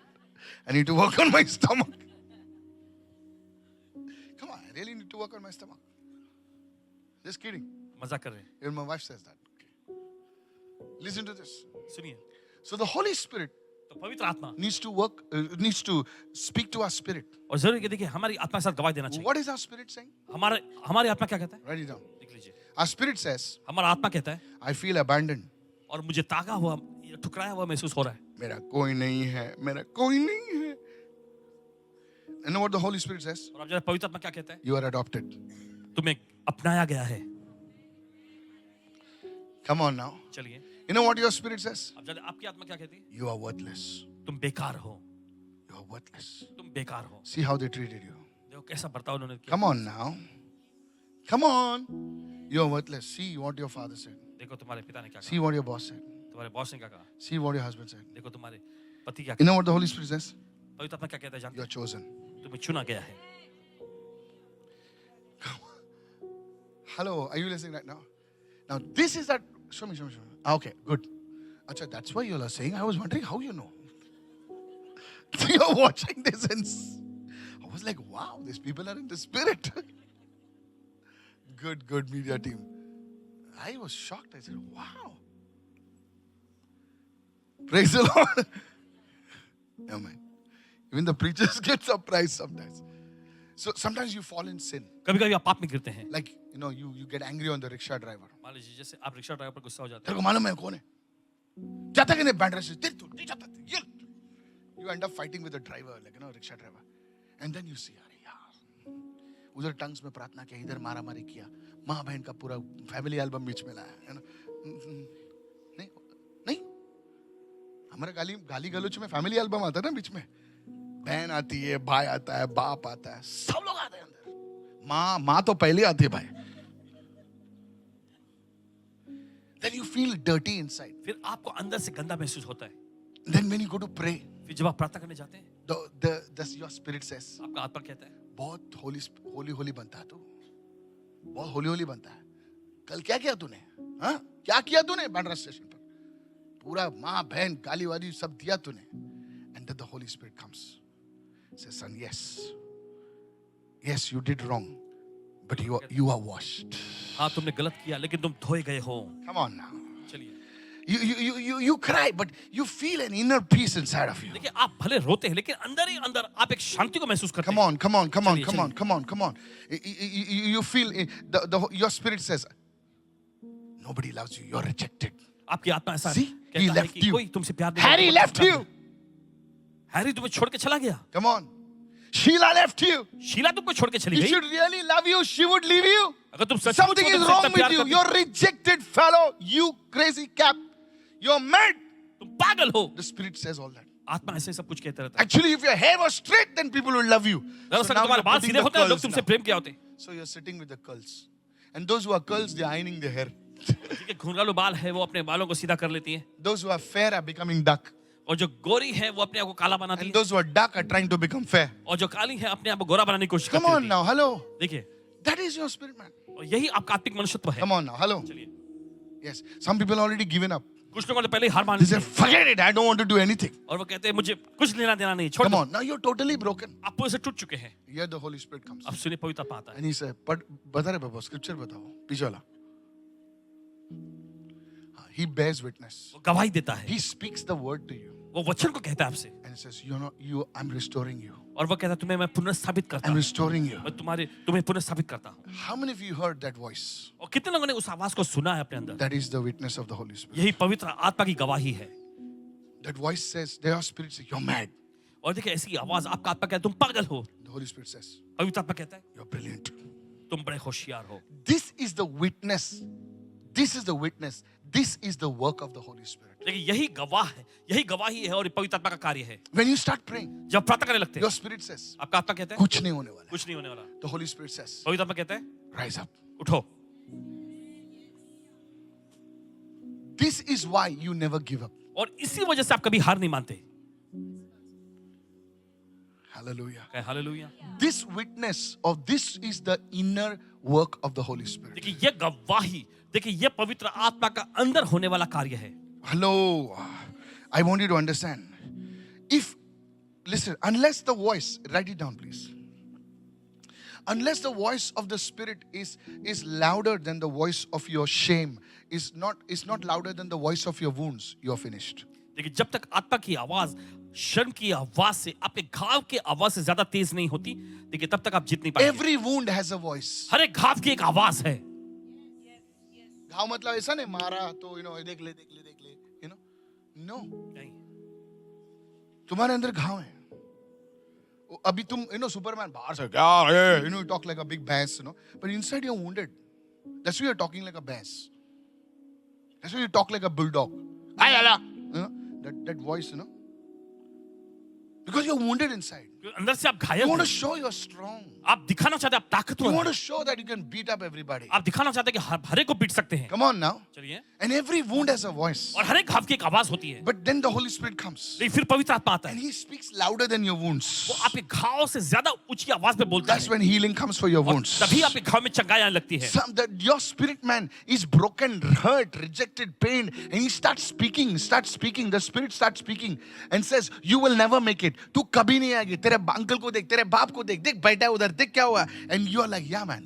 I need to work on my stomach. Come on, I really need to work on my stomach. Just kidding. मजाक कर रहे हैं. Even my wife says that. Okay. Listen to this. सुनिए, So the Holy Spirit तो पवित्र आत्मा needs to speak to our spirit. और जरूरी है. देखिए हमारी आत्मा के साथ गवाही देना चाहिए. What is our spirit saying? हमारी आत्मा क्या कहता है? Write it down. लिख लीजिए. Our spirit says, हमारा आत्मा कहता है, I feel abandoned. और मुझे तागा हुआ, ठुकराया हुआ महसूस हो रहा है. मेरा कोई नहीं है, मेरा कोई नहीं है. You know what the Holy Spirit says? और अब जरा पवित्र आत्मा क्या कहता है? You are adopted. तुम्हें अपनाया गया है. Come on now. चलिए, You know what your spirit says? अब जरा आपकी आत्मा क्या कहती है? You are worthless. तुम बेकार हो. You are worthless. तुम बेकार हो. See how they treated you. देखो कैसा बर्ताव उन्होंने किया. Come on now. Come on. You are worthless. See what your father said. देखो तुम्हारे पिता ने क्या कहा. See what your boss said. तुम्हारे बॉस ने क्या कहा. See what your husband said. देखो तुम्हारे पति क्या You कहा. know what the Holy Spirit says? पवित्र आत्मा क्या कहता है जानते You are हैं? chosen. तुम्हें चुना गया है. Hello, are you listening right now? Now this is that. Show me. Okay, good. Acha, that's why you are saying. I was wondering how you know. You are watching this and I was like, wow, these people are in the spirit. Good media team. I was shocked. I said, wow. Praise the Lord. Amen. Even the preachers get surprised sometimes. So sometimes you fall in sin. कभी-कभी आप पाप में गिरते हैं. Like, you get angry on the rickshaw driver. मान लीजिए जैसे आप रिक्शा ड्राइवर पर गुस्सा हो जाते तेरे हैं. को मालूम है कौन है? जाता कि नहीं बैंड रेस? नहीं जाता. You end up fighting with the driver, like rickshaw driver. And then you see, अरे यार, उधर टंग्स में प्रार्थना किया, इधर मारामारी किया, माँ बहन का पूरा फैमिली एल्बम बीच में लाया, नहीं, हमारे गाली गलोच में फैमिली एल्बम आता है ना बीच में. बहन आती है, भाई आता है, बाप आता है, सब लोग आते हैं अंदर. माँ तो पहले आती है भाई. Then you feel dirty inside. फिर आपको अंदर से गंदा महसूस होता है. Then when you go to pray, फिर जब आप प्रार्थना करने जाते हैं, your spirit says, आपका आत्मा कहता है, बहुत होली बनता है तू, बहुत होली बनता है. कल क्या किया तूने? हाँ, क्या किया तूने बांद्रा स्टेशन पर? पूरा माँ बहन गाली वाली सब दिया तूने. And then the Holy Spirit comes, says, son, yes, you did wrong, but you are washed. हाँ तुमने गलत किया लेकिन तुम धोए गए हो. Come on now. चलिए, You cry, but you feel an inner peace inside of you. देखिए आप भले रोते हैं लेकिन अंदर ही अंदर आप एक शांति को महसूस करते हैं. Come on. You feel your spirit says, nobody loves you. You're rejected. आपकी आत्मा ऐसा See, he कहता है left कि you. कोई तुमसे प्यार नहीं Harry करता, left तुमसे you. प्यार नहीं. हैरी तुम्हें छोड़ के चला गया. Come on. Sheila left you. Sheila तुमको छोड़ के चली If गई. she really love you, she would leave you. अगर तुम सच Something is wrong with you. You're rejected fellow. You crazy cap. You're mad. तुम पागल हो. The spirit says all that. आत्मा ऐसे सब कुछ कहते रहता है। Actually, if your hair was straight, then people would love you. दरअसल now तुम्हारे you're बाल putting सीधे the होते हैं, लोग curls तुमसे now. प्रेम किया होते। So you're sitting with the curls. And those who are curls, they're ironing their hair. जिनके घुंघरालू बाल है वो अपने बालों को सीधा कर लेती है, Those who are fair are becoming dark. और जो गोरी है वो अपने आप को काला बनाती And है, those who are dark are trying to become fair. और जो काली है अपने आप को गोरा बनाने की कोशिश Come करती on है। now, hello. देखिए, That is your spirit man. और यही आपका आत्मिक मनुष्यत्व है। Come on now, hello. चलिए, Yes. Some people already given up. कुछ लोगों ने पहले ही हार मान They ली say, है, forget it, I don't want to do anything. और वो कहते हैं मुझे कुछ लेना देना नहीं, छोड़ Come दो। on, now you're totally broken. आप पूरे से टूट चुके हैं। Here the Holy Spirit comes. अब सुनिए, पवित्र आत्मा आता है। And he said, but बता रहे बाबा, scripture बताओ, पीछे वाला. He bears witness. वो गवाही देता है, He speaks the word to you. वो वचन को कहता है आपसे, And he says, I'm restoring you. और वो कहता है तुम्हें मैं पुनर्स्थापित करता I'm हूँ, restoring you. मैं तुम्हें पुनर्स्थापित करता हूँ। How many of you heard that voice? और कितने लोगों ने उस आवाज को सुना है अपने अंदर? That is the witness of the Holy Spirit. यही पवित्र आत्मा की गवाही है। That voice says, their spirit says, you're mad. और देखिए, ऐसी आवाज आपका आत्मा कहता है तुम पागल हो, The Holy Spirit says, पवित्र आत्मा कहता है you're brilliant. तुम बड़े होशियार हो। This is the witness. This is the witness. This is the work of the Holy Spirit. देखिए, यही गवाह है, यही गवाही है और ये पवित्र आत्मा का कार्य है। When you start praying, जब प्रार्थना करने लगते your हैं, spirit says, आपका आत्मा कहता है कुछ नहीं होने वाला है. कुछ नहीं होने वाला, The Holy Spirit says, पवित्र आत्मा कहता है rise up. उठो। This is why you never give up. और इसी वजह से आप कभी हार नहीं मानते। Hallelujah. Hallelujah. This witness of this is the inner work of the Holy Spirit. देखिए, ये गवाही, देखिए ये पवित्र आत्मा का अंदर होने वाला कार्य है। Hello. I want you to understand. Listen, unless the voice, write it down please. Unless the voice of the Spirit is louder than the voice of your shame, is not louder than the voice of your wounds, you are finished. देखिए, जब तक आत्मा की आवाज शर्म की आवाज से, आपके घाव की आवाज से ज्यादा तेज नहीं होती, देखिए तब तक आप जीत नहीं पाएंगे। Every wound has a voice. हर एक घाव की एक आवाज है। घाव मतलब ऐसा नहीं मारा तो देख ले no. नहीं, तुम्हारे अंदर घाव है। अभी तुम सुपरमैन बाहर से क्या you talk like a big bass, but inside you're wounded. That's why you're talking like a bass. That's why you talk like a bulldog. That voice, because you're wounded inside. अंदर से आप You घायल want to हैं। show you're strong. आप दिखाना चाहते हैं आप You ताकतवर want हैं। to show that you can beat up everybody. आप दिखाना चाहते हैं कि हर एक को पीट सकते हैं। Come on now. चलिए, And every wound has a voice. और हर एक घाव की एक आवाज होती है। But then the Holy Spirit comes. लेकिन फिर पवित्र आत्मा आता And है, He speaks louder than your वो wounds. आपके घाव से ज्यादा ऊंची आवाज में बोलता That's है, when healing comes for your और wounds. तभी आपके घाव में चंगाई आने लगती है। That your spirit man is broken, hurt, rejected, pained, and he starts speaking. The Spirit starts speaking and says, "You will never make it. तू कभी नहीं आएगी. तेरे अंकल को देख, तेरे बाप को देख, देख बैठा है उधर, देख क्या हुआ." And you are like, "Yeah man.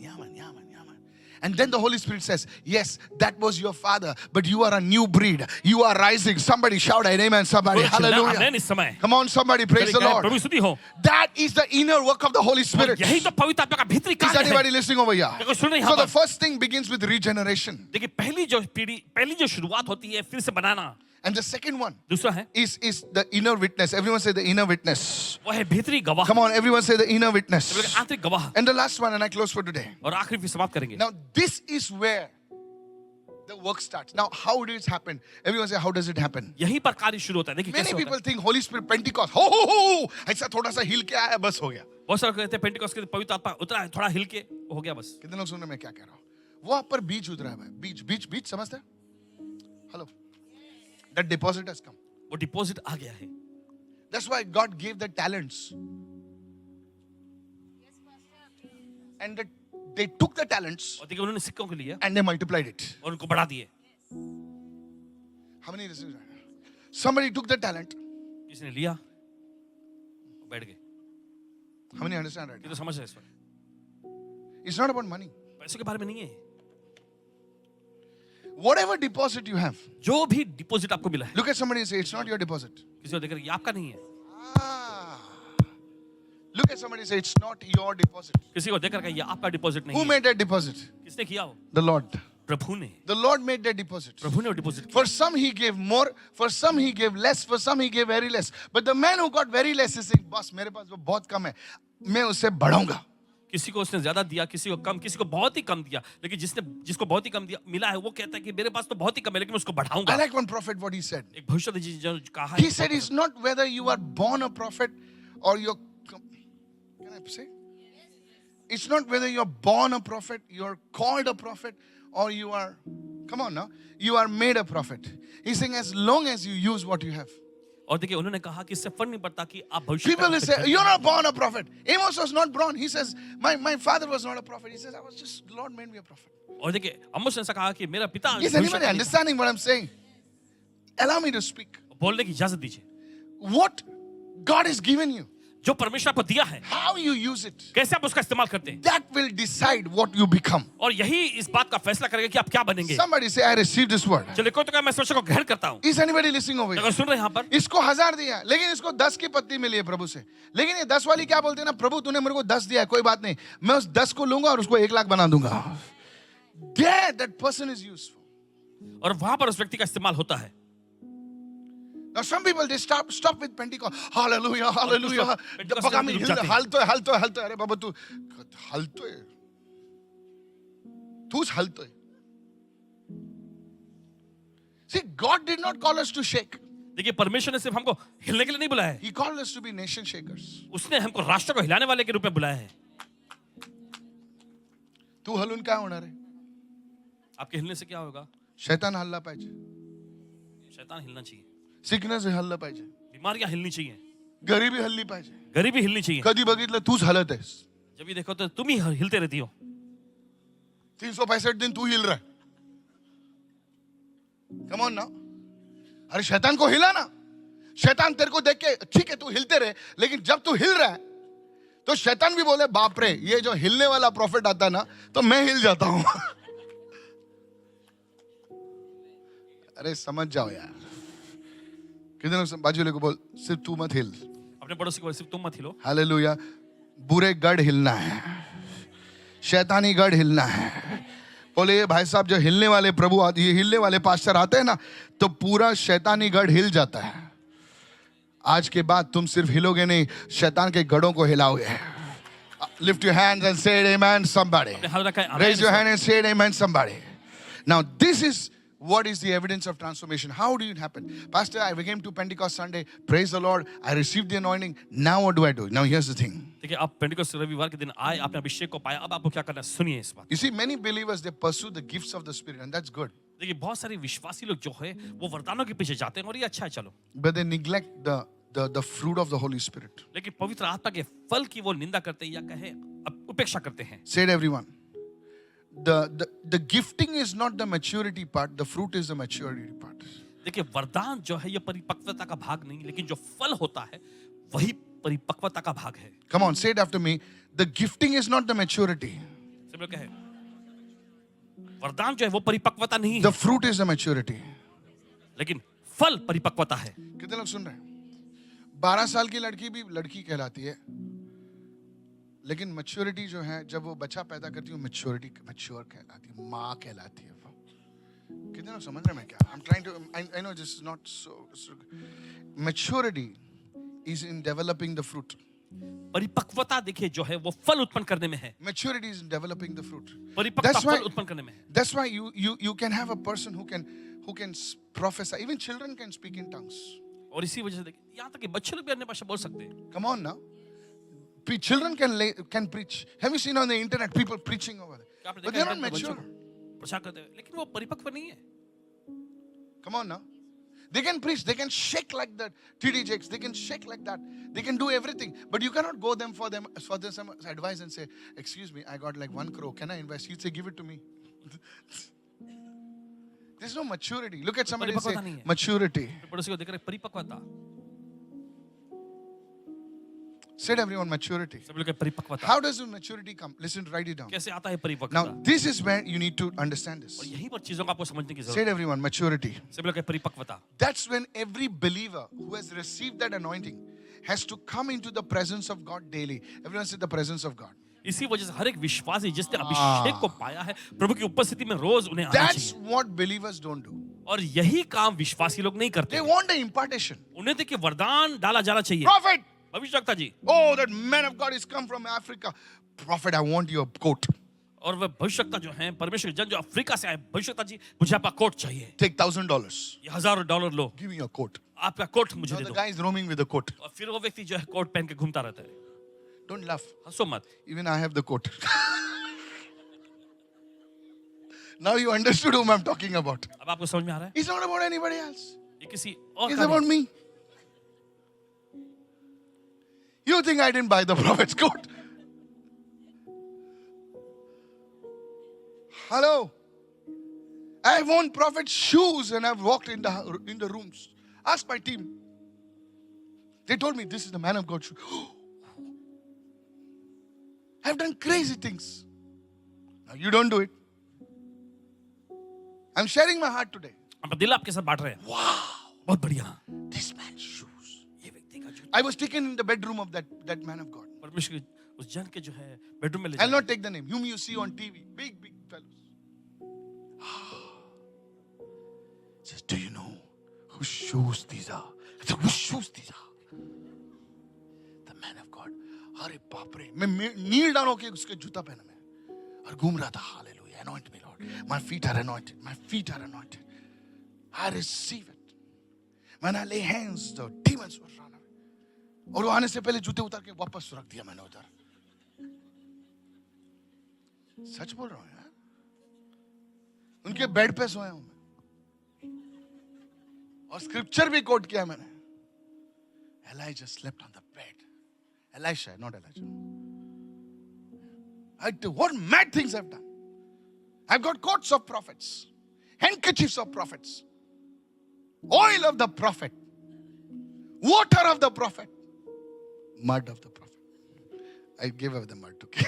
And then the Holy Spirit says, "Yes, that was your father, but you are a new breed. You are rising." Somebody shout amen. Somebody, hallelujah. आमेन इस समय। Come on, somebody, praise the Lord. प्रभु स्तुति हो। That is the inner work of the Holy Spirit. यही तो पवित्र आत्मा का भीतरी Is कार्य है। anybody listening over here? देखो, सुन रहे हैं So यहाँ the पर। first thing begins with regeneration. देखिए, पहली जो शुरुआत होती है फिर से बनाना। And the second one दूसरा है is the inner witness. Everyone say the inner witness. वो है भीतरी गवाह। Come on, everyone say the inner witness. आंतरिक गवाह। And the last one, and I close for today. और आखिरी फिर समाप्त करेंगे। Now, this is where the work starts. Now, how does it happen? Everyone say, how does it happen? यहीं पर कार्य शुरू होता है। देखिए Many कैसे होता people है। think Holy Spirit, Pentecost, ho, ऐसा थोड़ा सा हिल के आया, बस हो गया. बहुत सारे कहते हैं पेंटिकॉस्ट के पवित्र आत्मा उतरा है, थोड़ा हिल के हो गया बस। कितने लोग सुन रहे हैं मैं क्या कह रहा हूँ? वो आप पर बीज उतरा है भाई. बीज समझते हैं? Hello. That deposit has come. वो डिपॉजिट आ गया है। That's why God gave the talents. And they took the talents और देखिए उन्होंने सिक्कों को लिया and they multiplied it. और उनको बढ़ा दिए। How many listeners? Somebody took the talent. किसी ने लिया, बैठ गए। How many understand right ये now? तो समझ रहे हैं इस वक्त। It's not about money. पैसों के बारे में नहीं है। Whatever deposit you have, जो भी डिपॉजिट आपको मिला है, look at somebody and say, it's not your deposit. किसी को देखकर ये आपका नहीं है। Look at somebody and say, it's not your deposit. किसी को देखकर ये आपका डिपॉजिट नहीं Who है। made that deposit? किसने किया हो? The Lord. प्रभु ने। The Lord made that deposit. प्रभु ने वो डिपॉजिट किया। For some he gave more, for some he gave less, for some he gave very less. But the man who got very less is saying, boss, मेरे पास वो बहुत कम है, मैं उससे बढ़ाऊंगा. किसी को उसने ज्यादा दिया, किसी को कम, किसी को बहुत ही कम दिया, लेकिन जिसको बहुत ही कम दिया मिला है वो कहता है कि मेरे पास तो बहुत ही कम है लेकिन मैं उसको I बढ़ाऊंगा। like one prophet what he said. एक भविष्यवक्ता जी जो कहा He है, said it's not whether you are born a prophet or you're, can I say? It's not whether you're born a prophet, you're called a prophet, or you are, come on now, you are made a prophet. He's saying as long as you use what you have. और देखिए उन्होंने कहा कि इससे फर्क नहीं पड़ता कि आप People will say, भविष्य you're not born a prophet. Amos was not born. He says, my father was not a prophet. He says, I was just, Lord made me a prophet. और देखिए अमोस ने ऐसा कहा कि मेरा पिता Is anybody understanding what I'm saying? Allow me to speak. बोलने की इजाजत दीजिए। What God has given you, जो परमेश्वर आपको दिया है how you use it, कैसे आप उसका इस्तेमाल करते हैं, that will decide what you become. और यही इस बात का फैसला करेगा कि आप क्या बनेंगे। Somebody say, I received this word. चलिए कोई तो कहा मैं इस वचन को ग्रहण करता हूँ। Is anybody listening over here? अगर सुन रहे हैं यहाँ पर, इसको 1000 दिया लेकिन इसको 10 की पत्ती मिली है प्रभु से, लेकिन ये 10 वाली क्या बोलते हैं ना, प्रभु तूने मेरे को 10 दिया है, कोई बात नहीं, मैं उस 10 को लूंगा और उसको 1 लाख बना दूंगा. There that person is useful. और वहां पर उस व्यक्ति का इस्तेमाल होता है। Now some people they stop with Pentecost. Hallelujah, hallelujah. Pentecost पका में में रुक जाते हैं। हलतो है, अरे बाबा तू हलतो है, तूच हलतो है. See, God did not call us to shake. देखिए परमेश्वर ने सिर्फ हमको हिलने के लिए नहीं बुलाया है, He called us to be nation shakers. उसने हमको राष्ट्र को हिलाने वाले के रूप में बुलाया है। तू हलून काय होणार आहे? आपके हिलने से क्या होगा? शैतान हल्ला पाहिजे, शैतान हिलना चाहिए, सिकनेस हल्ला पाहिजे, बीमारियां हिलनी चाहिए, गरिबी हल्ली पाहिजे. गरीबी हिलनी चाहिए। कधी बघितलं तूच हलत आहेस, जब भी देखो तो तुम ही हिलते रहती हो। 365 दिन तू हिल रहा है. कम ऑन ना, अरे शैतान को हिला ना. शैतान तेरे को देख के ठीक है तू हिलते रहे, लेकिन जब तू हिल रहा है तो शैतान भी बोले बाप रे, ये जो हिलने वाला प्रॉफिट आता है ना तो मैं हिल जाता हूं. अरे समझ जाओ यार. कितने लोग बाजू वाले को बोल, सिर्फ तू मत हिल. अपने पड़ोसी को बोले, सिर्फ तुम मत हिलो। हालेलुया. बुरे गढ़ हिलना है, शैतानी गढ़ हिलना है. बोले ये भाई साहब जो हिलने वाले प्रभु आते, ये हिलने वाले पास्टर आते हैं ना तो पूरा शैतानी गढ़ हिल जाता है. आज के बाद तुम सिर्फ हिलोगे नहीं, शैतान के गढ़ों को हिलाओगे. Lift your hands and say amen somebody. अपने हाथ रखा है, Raise your hand and say amen somebody. Now this is what is the evidence of transformation. How did it happen? Pastor, I came to Pentecost Sunday. Praise the Lord. I received the anointing. Now what do? Now here's the thing. देखिए आप Pentecost रविवार के दिन आए, आपने अभिषेक को पाया, अब आपको क्या करना है? सुनिए इस बात। You see, many believers they pursue the gifts of the Spirit, and that's good. देखिए बहुत सारे विश्वासी लोग जो है वो वरदानों के पीछे जाते हैं और ये अच्छा है, चलो, But they neglect the fruit of the Holy Spirit. लेकिन पवित्र आत्मा के फल की वो निंदा करते हैं या कहे उपेक्षा करते हैं। Say it, everyone. The gifting is not the maturity part. The fruit is the maturity part. देखिए वरदान जो है ये परिपक्वता का भाग नहीं, लेकिन जो फल होता है वही परिपक्वता का भाग है। Come on, say it after me. The gifting is not the maturity. सब लोग कहे वरदान जो है वो परिपक्वता नहीं The है, fruit is the maturity. लेकिन फल परिपक्वता है। कितने लोग सुन रहे हैं? 12 साल की लड़की भी लड़की कहलाती है, लेकिन मैच्योरिटी जो है जब वो बच्चा पैदा करती है मैच्योर कहलाती है, माँ कहलाती है वो. कितने लोग समझ रहे हैं मैं क्या? I'm trying to, I know this is not so. Maturity is in developing the fruit. परिपक्वता देखिए जो है वो फल उत्पन्न करने में है। Maturity is in developing the fruit. परिपक्वता That's why- फल उत्पन्न करने में है। That's why you can have a person who can prophesy. Even children can speak in tongues. और इसी वजह से देखिए यहाँ तक कि बच्चे लोग भी अन्य भाषा बोल सकते हैं। Come on now. Children can preach. Have you seen on the internet people preaching over there? क्या आपने But देखा they're है not बच्चों mature. को प्रचार करते हैं, लेकिन वो परिपक्व नहीं है। Come on now. They can preach. They can shake like that. TD Jakes. They can shake like that. They can do everything. But you cannot go for some advice and say, "Excuse me, I got like 1 crore. Can I invest?" He'd say, "Give it to me." There's no maturity. Look at somebody and say, परिपक्वता नहीं है। maturity. पड़ोसी को देख रहे परिपक्वता, Said everyone, maturity. सब लोग कहे परिपक्वता। How does the maturity come? Listen, write it down. कैसे आता है परिपक्वता? Now, this is where you need to understand this. और यहीं पर चीजों को आपको समझने की जरूरत Said है। everyone, maturity. सब लोग कहे परिपक्वता। That's when every believer who has received that anointing has to come into the presence of God daily. Everyone say the presence of God. इसी वजह से हर एक विश्वासी जिसने अभिषेक को पाया है प्रभु की उपस्थिति में रोज उन्हें आना That's चाहिए। what believers don't do. और यही काम विश्वासी लोग नहीं करते। They want the impartation. उन्हें देखिए वरदान डाला जाना चाहिए। Prophet, भविष्यवक्ता जी, Oh, that man of God is come from Africa. Prophet, I want your coat. और वह भविष्यवक्ता जो हैं, परमेश्वर के जन जो अफ्रीका से आए, भविष्यवक्ता जी, मुझे आपका कोट चाहिए, Take $1,000. ये $1000 लो, Give me your coat. आपका कोट मुझे Now दे the दो। guy is roaming with the coat. और फिर वो व्यक्ति जो है कोट पहन के घूमता रहता है। Don't laugh. हंसो मत। Even I have the coat. Now you understood whom I'm talking about. अब आपको समझ में आ रहा है? It's not about anybody else. ये किसी और It's का about नहीं। me. You think I didn't buy the prophet's coat? Hello. I've worn prophet's shoes and I've walked in the rooms. Ask my team. They told me this is the man of God shoe. I've done crazy things. Now you don't do it. I'm sharing my heart today. हम दिल आपके साथ बांट रहे हैं। Wow. बहुत बढ़िया। This man's shoes. ये व्यक्ति का जूता, I was taken in the bedroom of that man of God. परमेश्वर के उस जन के जो है बेडरूम में ले I'll जाए। not take the name. Whom you see on TV. Big fellows. Says, do you know whose shoes these are? I said, whose shoes these are? The man of God. अरे बाप रे, मैं kneel down होके उसके जूता पहना मैं और घूम रहा था. Hallelujah, anoint me, Lord. My feet are anointed. My feet are anointed. I receive it. When I lay hands, the demons were run away. और वो आने से पहले जूते उतार के वापस रख दिया मैंने उधर. सच बोल रहा हूँ यार. उनके बेड पे सोया हूं मैं और स्क्रिप्चर भी कोट किया मैंने. Elijah slept on the bed. Elisha, not Elijah. What mad things I've done. I've got coats of prophets, handkerchiefs of prophets, oil of the prophet, water of the prophet, mud of the prophet. I gave away the mud, okay?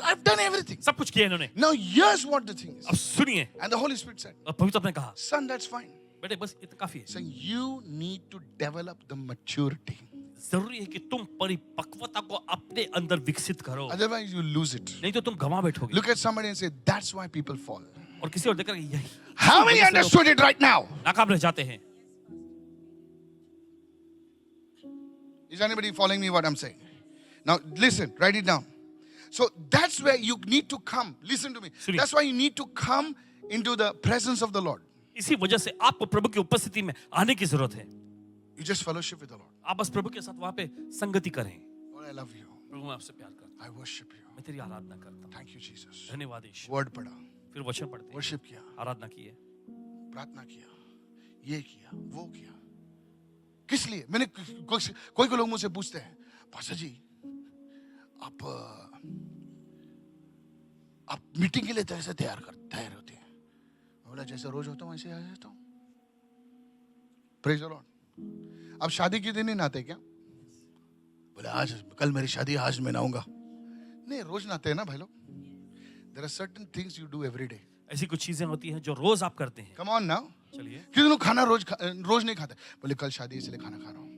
I've done everything. सब कुछ किया इन्होंने। Now here's what the thing अब is. सुनिए, And the Holy Spirit said, और पवित्र ने कहा, son, that's fine. बेटे बस इतना काफी है। Saying you need to develop the maturity. जरूरी है कि तुम परिपक्वता को अपने अंदर विकसित करो, Otherwise you lose it. नहीं तो तुम गंवा बैठोगे। Look at somebody and say, that's why people fall. और किसी और देखकर यही How many understood it right now? नाकाम रह जाते हैं। Is anybody following me what I'm saying? Now listen, write it down. So that's where you need to come. Listen to me. सुनिए। That's why you need to come into the presence of the Lord. इसी वजह से आपको प्रभु की उपस्थिति में आने की जरूरत है। You just fellowship with the Lord. आप बस प्रभु के साथ वहां पे संगति करें। Lord, I love you. प्रभु मैं आपसे प्यार करता हूं, I worship you. मैं तेरी आराधना करता हूं। Thank you, Jesus. धन्यवाद यीशु। Word pada, फिर वचन पढ़ते हैं, worship kiya, आराधना किए, प्रार्थना किया, ये किया, वो किया. किस लिए? मैंने कोई लोग मुझसे पूछते हैं, पास्टर जी, आप मीटिंग के लिए कैसे तैयार होते हैं? मैं बोला जैसे रोज होता हूँ वैसे आ जाता हूँ. Praise the Lord. अब शादी के दिन ही नहाते क्या? बोले आज कल मेरी शादी, आज मैं नहाऊंगा. नहीं, रोज नहाते हैं ना भाई लोग. There are certain things you do every day. ऐसी कुछ चीजें होती हैं जो रोज आप करते हैं। Come on now. चलिए, कितने लोग खाना रोज नहीं खाते? बोले कल शादी इसलिए खाना खा रहा हूँ.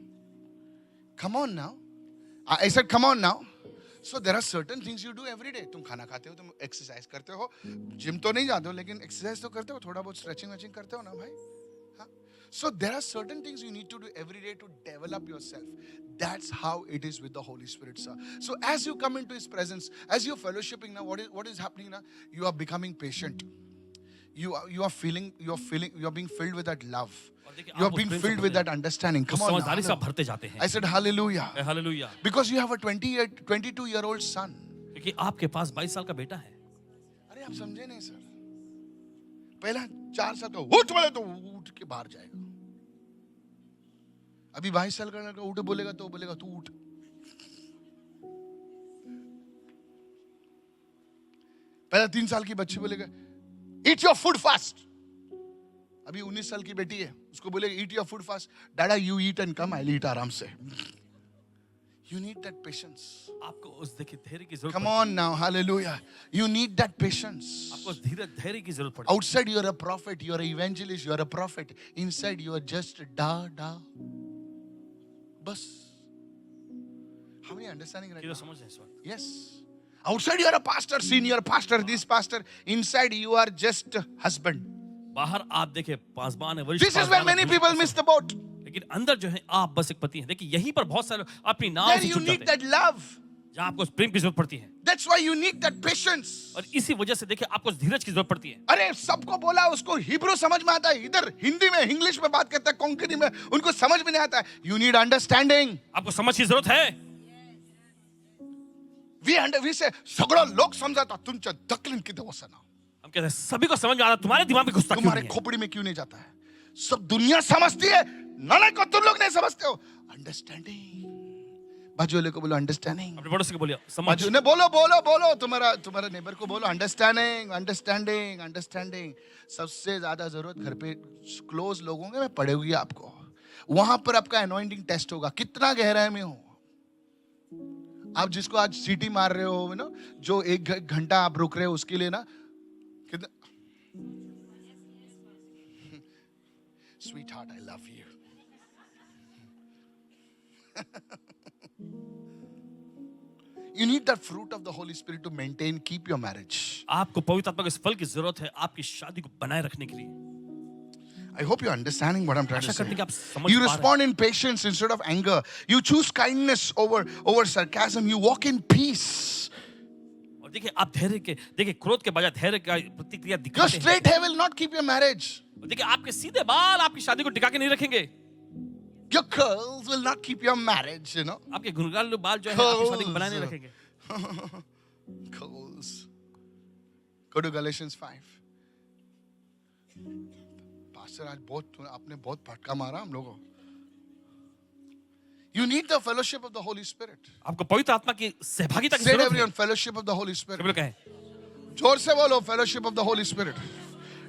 Come on now. I said come on now. So there are certain things you do every day. तुम खाना खाते हो, तुम एक्सरसाइज करते हो, जिम तो नहीं जाते हो लेकिन एक्सरसाइज तो करते हो, थोड़ा बहुत स्ट्रेचिंग वेचिंग करते हो ना भाई. हाँ? So there are certain things you need to do every day to develop yourself. That's how it is with the Holy Spirit, sir. So as you come into His presence, as you're fellowshipping now, what is happening now? You are becoming patient. You are being filled with that love. और देखिए, You are आप उस being प्रेम से filled with भरते that हैं, understanding. उस Come on समझदारी से now. आप भरते जाते हैं। I said hallelujah. Hallelujah, Because you have a 22-year-old son. क्योंकि आपके पास 22 साल का बेटा है। अरे आप समझे नहीं सर. पहला 4 साल तो उठ बोले तो उठ के बाहर जाएगा. अभी 22 साल का लड़का उठ बोलेगा तो बोलेगा तू उठ. पहला 3 साल की बच्ची बोलेगा eat your food fast. अभी 19 साल की बेटी है, उसको बोलेगा eat your food fast. Dada, you eat and come, I'll eat आराम से. You need that patience. आपको उस देखिए धैर्य की जरूरत Come पड़ती on now, hallelujah. You need that patience. है। आपको उस धैर्य की जरूरत पड़ती है। Outside you're a prophet, you're an evangelist, you're a prophet. Inside you are just da. Bas. How many understanding right ये now? तो समझ रहे हैं इस वक्त। Yes. Outside you're a pastor, senior pastor, this pastor. Inside you are just husband. बाहर आप देखे पासबान है, वरिष्ठ This is where पासबान है, many वरिष्ठ people पासबान miss है। the boat. लेकिन अंदर जो है आप बस एक पति हैं। देखिए यहीं पर बहुत सारे अपनी नाव There से you छूट need जाते हैं, that love. जहां आपको उस प्रेम की जरूरत पड़ती है। That's why you need that patience. और इसी वजह से देखिए आपको उस धीरज की जरूरत पड़ती है। अरे सबको बोला, उसको हिब्रू समझ में आता है, इधर हिंदी में इंग्लिश में बात करता है, कोंकणी में उनको समझ में नहीं आता है. You need understanding. आपको समझ की जरूरत है। We say सगळं लोक समजाता, तुमच्या दखलीन किती वसना. हम कहते हैं सभी को समझ में आता, तुम्हारे दिमाग में घुसता क्यों तुम्हारे नहीं है? खोपड़ी में क्यों नहीं जाता है? सब दुनिया समझती है, नालायक को तुम लोग नहीं समझते हो. अंडरस्टैंडिंग. बाजू वाले को बोलो अंडरस्टैंडिंग. अपने पड़ोसी को बोलिए समझ। बाजू ने बोलो बोलो बोलो, तुम्हारा नेबर को बोलो अंडरस्टैंडिंग अंडरस्टैंडिंग अंडरस्टैंडिंग. सबसे ज्यादा जरूरत घर पे क्लोज लोगों में पड़ेगी आपको. वहां पर आपका अनॉइंटिंग टेस्ट होगा, कितना गहराई में हो आप. जिसको आज सीटी मार रहे हो ना, जो 1 घंटा आप रुक रहे हो उसके लिए ना, कितना sweet heart, I love you. You need that fruit of the Holy Spirit to maintain, keep your marriage. आपको पवित्र आत्मा के इस फल की जरूरत है आपकी शादी को बनाए रखने के लिए। I hope you're understanding what I'm trying to आशा करते हैं कि say. आप समझ You पा रहे हैं। respond in patience instead of anger. You choose kindness over sarcasm. You walk in peace. और देखिए आप धैर्य के, देखिए क्रोध के बजाय धैर्य का प्रतिक्रिया Your दिखाते हैं। straight hair will not keep your marriage. और देखिए आपके सीधे बाल आपकी शादी को टिका के नहीं रखेंगे। Your curls will not keep your marriage, you know. आपके घुंघराले बाल जो है आपकी शादी को बनाए नहीं Curls. रखेंगे। Curls. Go to Galatians 5. Pastor, आज आपने बहुत फटका मारा हम लोगों. You need the fellowship of the Holy Spirit. आपको पवित्र आत्मा की सहभागिता की Say it जरूरत है। everyone, fellowship of the Holy Spirit. सब लोग कहें जोर से बोलो, fellowship of the Holy Spirit.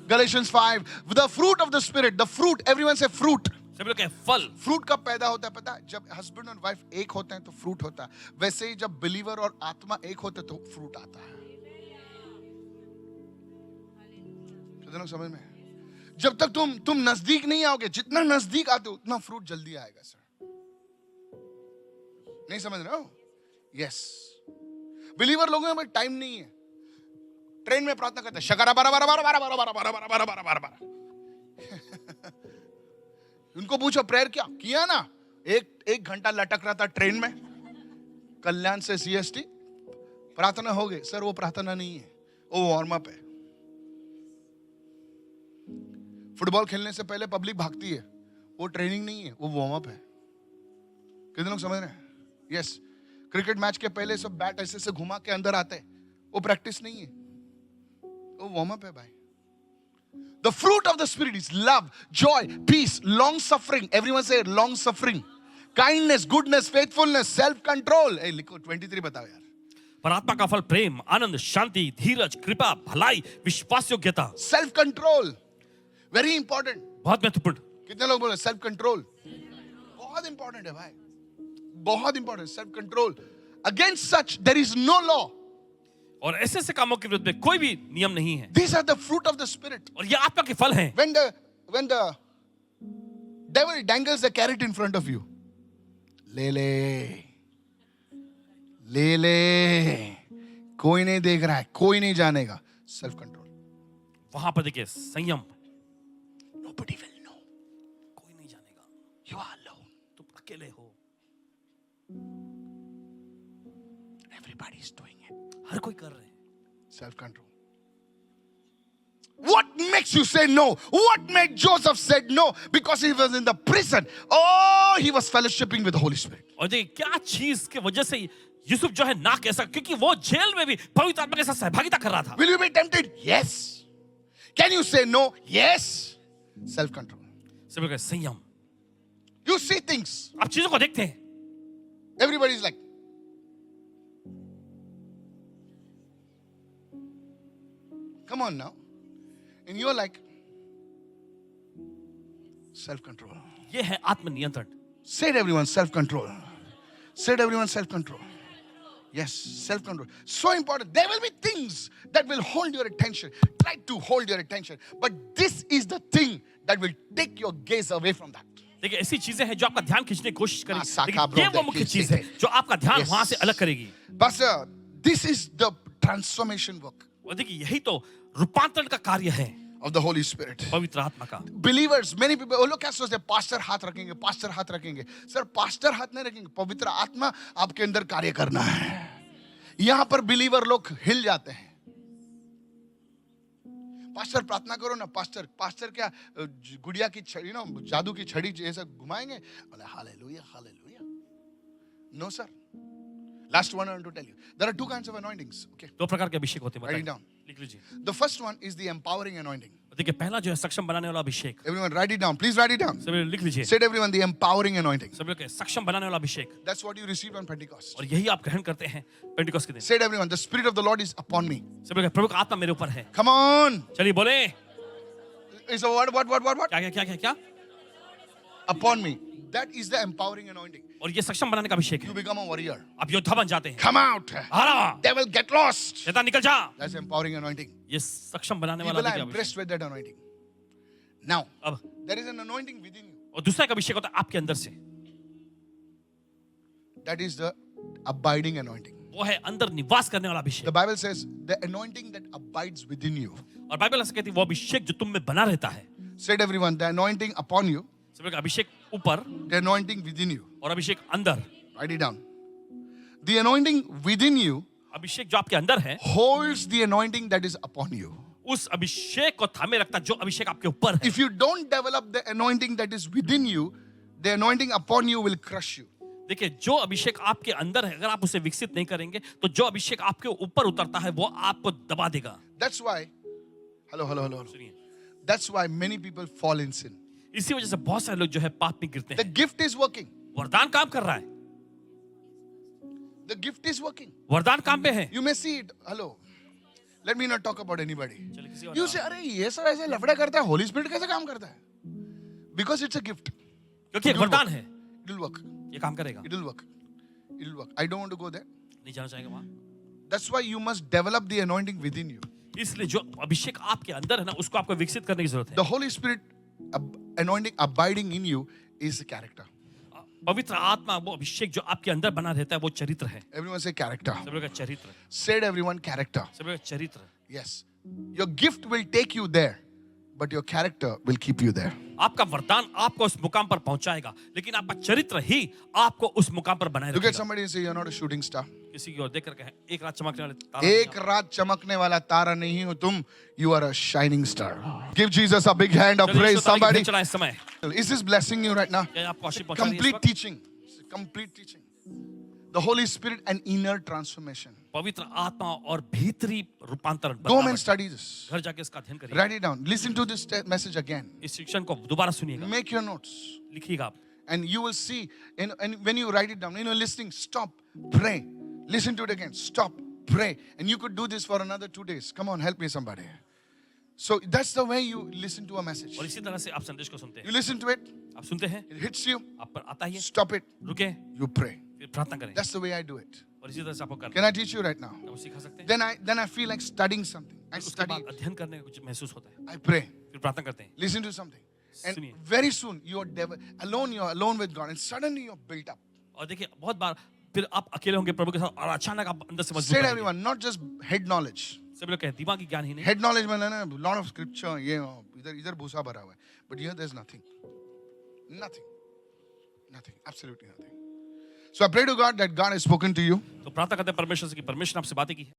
Galatians 5. The fruit of the Spirit. The fruit. Everyone say fruit. सब लोग कहें फल। फ्रूट कब पैदा होता है पता है? जब हस्बैंड और वाइफ एक होते हैं तो फ्रूट होता है. वैसे ही जब बिलीवर और आत्मा एक होते हैं तो फ्रूट आता है. कितने लोग समझ में? जब तक तुम नजदीक नहीं आओगे, जितना नजदीक आते हो उतना फ्रूट जल्दी आएगा. सर नहीं समझ रहे हो? यस. बिलीवर लोगों में टाइम नहीं है. ट्रेन में प्रार्थना करते हैं, शकरा बारा बारा बारा बारा बारा बारा बारा बारा बारा बारा बारा. उनको पूछो प्रेयर क्या किया ना. एक घंटा लटक रहा था ट्रेन में, कल्याण से सीएसटी, प्रार्थना हो गई. सर वो प्रार्थना नहीं है, वो वार्म अप है. फुटबॉल खेलने से पहले पब्लिक भागती है, वो ट्रेनिंग नहीं है, वो वार्म अप है. कितने लोग समझ रहे हैं? यस. क्रिकेट मैच के पहले सब बैट ऐसे से घुमा के अंदर आते हैं, वो प्रैक्टिस नहीं है, वो वार्म अप है भाई. The fruit of the Spirit is love, joy, peace, long suffering. Everyone say long suffering. Kindness, goodness, faithfulness, self-control. Hey, लिखो 23 बताओ यार. पर आत्मा का फल प्रेम, आनंद, शांति, धीरज, कृपा, भलाई, विश्वास योग्यता। Self-control. Very important. बहुत महत्वपूर्ण। कितने लोग बोले self-control? बहुत important है भाई. बहुत important. Self-control. Against such there is no law. और ऐसे ऐसे कामों के विरुद्ध में कोई भी नियम नहीं है। These are the fruit of the Spirit. और ये आत्मा के फल हैं। When the devil dangles a carrot in front of you, ले ले, कोई नहीं देख रहा है, कोई नहीं जानेगा. Self control. वहां पर देखिए संयम। Nobody will know. कोई नहीं जानेगा, You are alone. तुम अकेले हो। Everybody is doing it. हर कोई कर रहे हैं। Self control. What makes you say no? What made Joseph said no? Because he was in the prison. Oh, he was fellowshipping with the Holy Spirit. और देखिए क्या चीज के वजह से यूसुफ जो है ना कैसा, क्योंकि वो जेल में भी पवित्र आत्मा के साथ सहभागिता कर रहा था। Will you be tempted? Yes. Can you say no? Yes. Self control. सब लोग संयम। You see things. आप चीजों को देखते हैं। Everybody is like, come on now. And you're like, self control. ये है आत्मनियंत्रण। Say it, everyone, self control. Say it, everyone, self control. Yes, self control. So important. There will be things that will hold your attention. Try to hold your attention. But this is the thing that will take your gaze away from that. देखिए ऐसी चीजें हैं जो आपका ध्यान खींचने की कोशिश करेगी, साका लेकिन ये वो ब्रो मुख्य देखिए, चीज है जो आपका ध्यान Yes. वहां से अलग करेगी। Pastor, this is the transformation work. और देखिए यही तो रूपांतरण का कार्य है। of the Holy Spirit. पवित्र आत्मा का। Believers, many people, oh look at us, pastor हाथ रखेंगे, pastor हाथ रखेंगे. Sir, pastor हाथ नहीं रखेंगे. पवित्र आत्मा आपके अंदर कार्य करना है. यहाँ पर believer लोग हिल जाते हैं. पास्टर प्रार्थना करो ना. पास्टर क्या गुड़िया की छड़ी ना, जादू की छड़ी जैसा घुमाएंगे? बोले hallelujah hallelujah. No sir. Last one I want to tell you. There are two kinds of anointings. Okay. दो प्रकार के अभिषेक होते हैं, Write it बताइए। down. लिख लीजिए। The first one is the empowering anointing. देखिए पहला जो है सक्षम बनाने वाला अभिषेक। Everyone write it down. Please write it down. सभी लोग लिख लीजिए। Said everyone, the empowering anointing. सभी लोग सक्षम बनाने वाला अभिषेक। That's what you received on Pentecost. और यही आप ग्रहण करते हैं पेंटिकोस्ट के दिन। Said everyone, the Spirit of the Lord is upon me. सभी लोग प्रभु का आत्मा मेरे ऊपर है। Come on. चलिए बोले। It's a what? क्या? Upon me. That is the empowering anointing. और ये सक्षम बनाने का अभिषेक You है। become a warrior. आप योद्धा बन जाते हैं। Come out. हारा। Devil, get lost. शैतान निकल जा। That's empowering anointing. ये सक्षम बनाने वाला People are Abhishek. impressed with that anointing. Now, अब there is an anointing within you. और दूसरा एक अभिषेक होता है आपके अंदर से। That is the abiding anointing. वो है अंदर निवास करने वाला The Abhishek. Bible says the anointing that abides within you. और बाइबल ऐसा कहती है वो अभिषेक जो तुम में बना रहता है। Said everyone, the anointing upon you, सभी लोग अभिषेक ऊपर the anointing within you. और अभिषेक अंदर। Write it down. The anointing within you अभिषेक जो आपके अंदर है holds the anointing that is upon you. उस अभिषेक को थामे रखता जो अभिषेक आपके ऊपर है। If you don't develop the anointing that is within you, the anointing upon you will crush you. देखिए जो अभिषेक आपके अंदर है अगर आप उसे विकसित नहीं करेंगे तो जो अभिषेक आपके ऊपर उतरता है वो आपको दबा देगा। That's why, hello. सुनिए, That's why many people fall in sin. इसी वजह से बहुत सारे लोग जो है पाप में गिरते The हैं। gift is working. वरदान काम कर रहा है। The gift is working. वरदान काम पे है। You may see it. Hello. Let me not talk about anybody. चलिए किसी और You say, अरे ये सब ऐसे लफड़ा करता है, Holy Spirit कैसे काम करता है? Because it's a gift. क्योंकि एक वरदान है, It will work. ये काम करेगा। It will work. It will work. I don't want to go there. नहीं जाना चाहेगा वहां। That's why you must develop the anointing within you. इसलिए जो अभिषेक आपके अंदर है ना उसको आपको विकसित करने की जरूरत है। The Holy Spirit anointing abiding in you is a character. पवित्र आत्मा वो अभिषेक जो आपके अंदर बना रहता है वो चरित्र है। Everyone say character. सब लोग का चरित्र। Said everyone character. सब लोग का चरित्र। Yes. Your gift will take you there, but your character will keep you there. आपका वरदान आपको उस मुकाम पर पहुंचाएगा लेकिन आपका चरित्र ही आपको उस मुकाम पर बनाए Look at रखेगा। somebody and say, you're not a shooting star. किसी की ओर देख कर कहे एक रात चमकने वाले तारा नहीं एक रात चमकने वाला तारा नहीं हो तुम. You are a shining star. Give Jesus a big hand of चलिए, praise. ईश्वर ताली की Somebody. धूम चलाएं इस समय। Is this blessing you right now? क्या आपको आशीष पहुंचा रही है इस Complete वक्त? teaching. Complete teaching. The Holy Spirit and inner transformation. पवित्र आत्मा और भीतरी रूपांतरण। Go home and study this. घर जाके इसका अध्ययन करिए। Write it down. Listen to this message again. इस शिक्षण को दोबारा सुनिएगा। Make your notes. लिखिएगा आप। And you will see, and when you write it down, listening, stop, pray. Listen to it again. Stop, pray. And you could do this for another 2 days. Come on, help me somebody. So that's the way you listen to a message. और इसी तरह से आप संदेश को सुनते You हैं। listen to it, आप सुनते हैं, it hits you, आप पर आता ही है, stop it, रुके, you pray. फिर प्रार्थना करें। That's the way I do it. और इसी तरह से आपको करना Can I teach you right now? है। आप सिखा सकते हैं। Then I feel like studying something. I उसके study बाद it. अध्ययन करने का कुछ महसूस होता है। I pray. फिर प्रार्थना करते हैं। Listen to something. And सुनिए। very soon you're alone with God, and suddenly you're built up. और देखिए बहुत बार फिर आप अकेले होंगे प्रभु के साथ और अचानक आप अंदर से मजबूत Said रहेंगे। everyone, not just head knowledge. सभी लोग कहते हैं दिमागी ज्ञान ही नहीं। Head knowledge में ना lot of scripture ये इधर भूसा भरा हुआ है. But here there's nothing. Nothing. Absolutely nothing. So I pray to God that God has spoken to you. तो प्रार्थना करते हैं परमेश्वर से कि परमेश्वर ने आपसे बातें की है।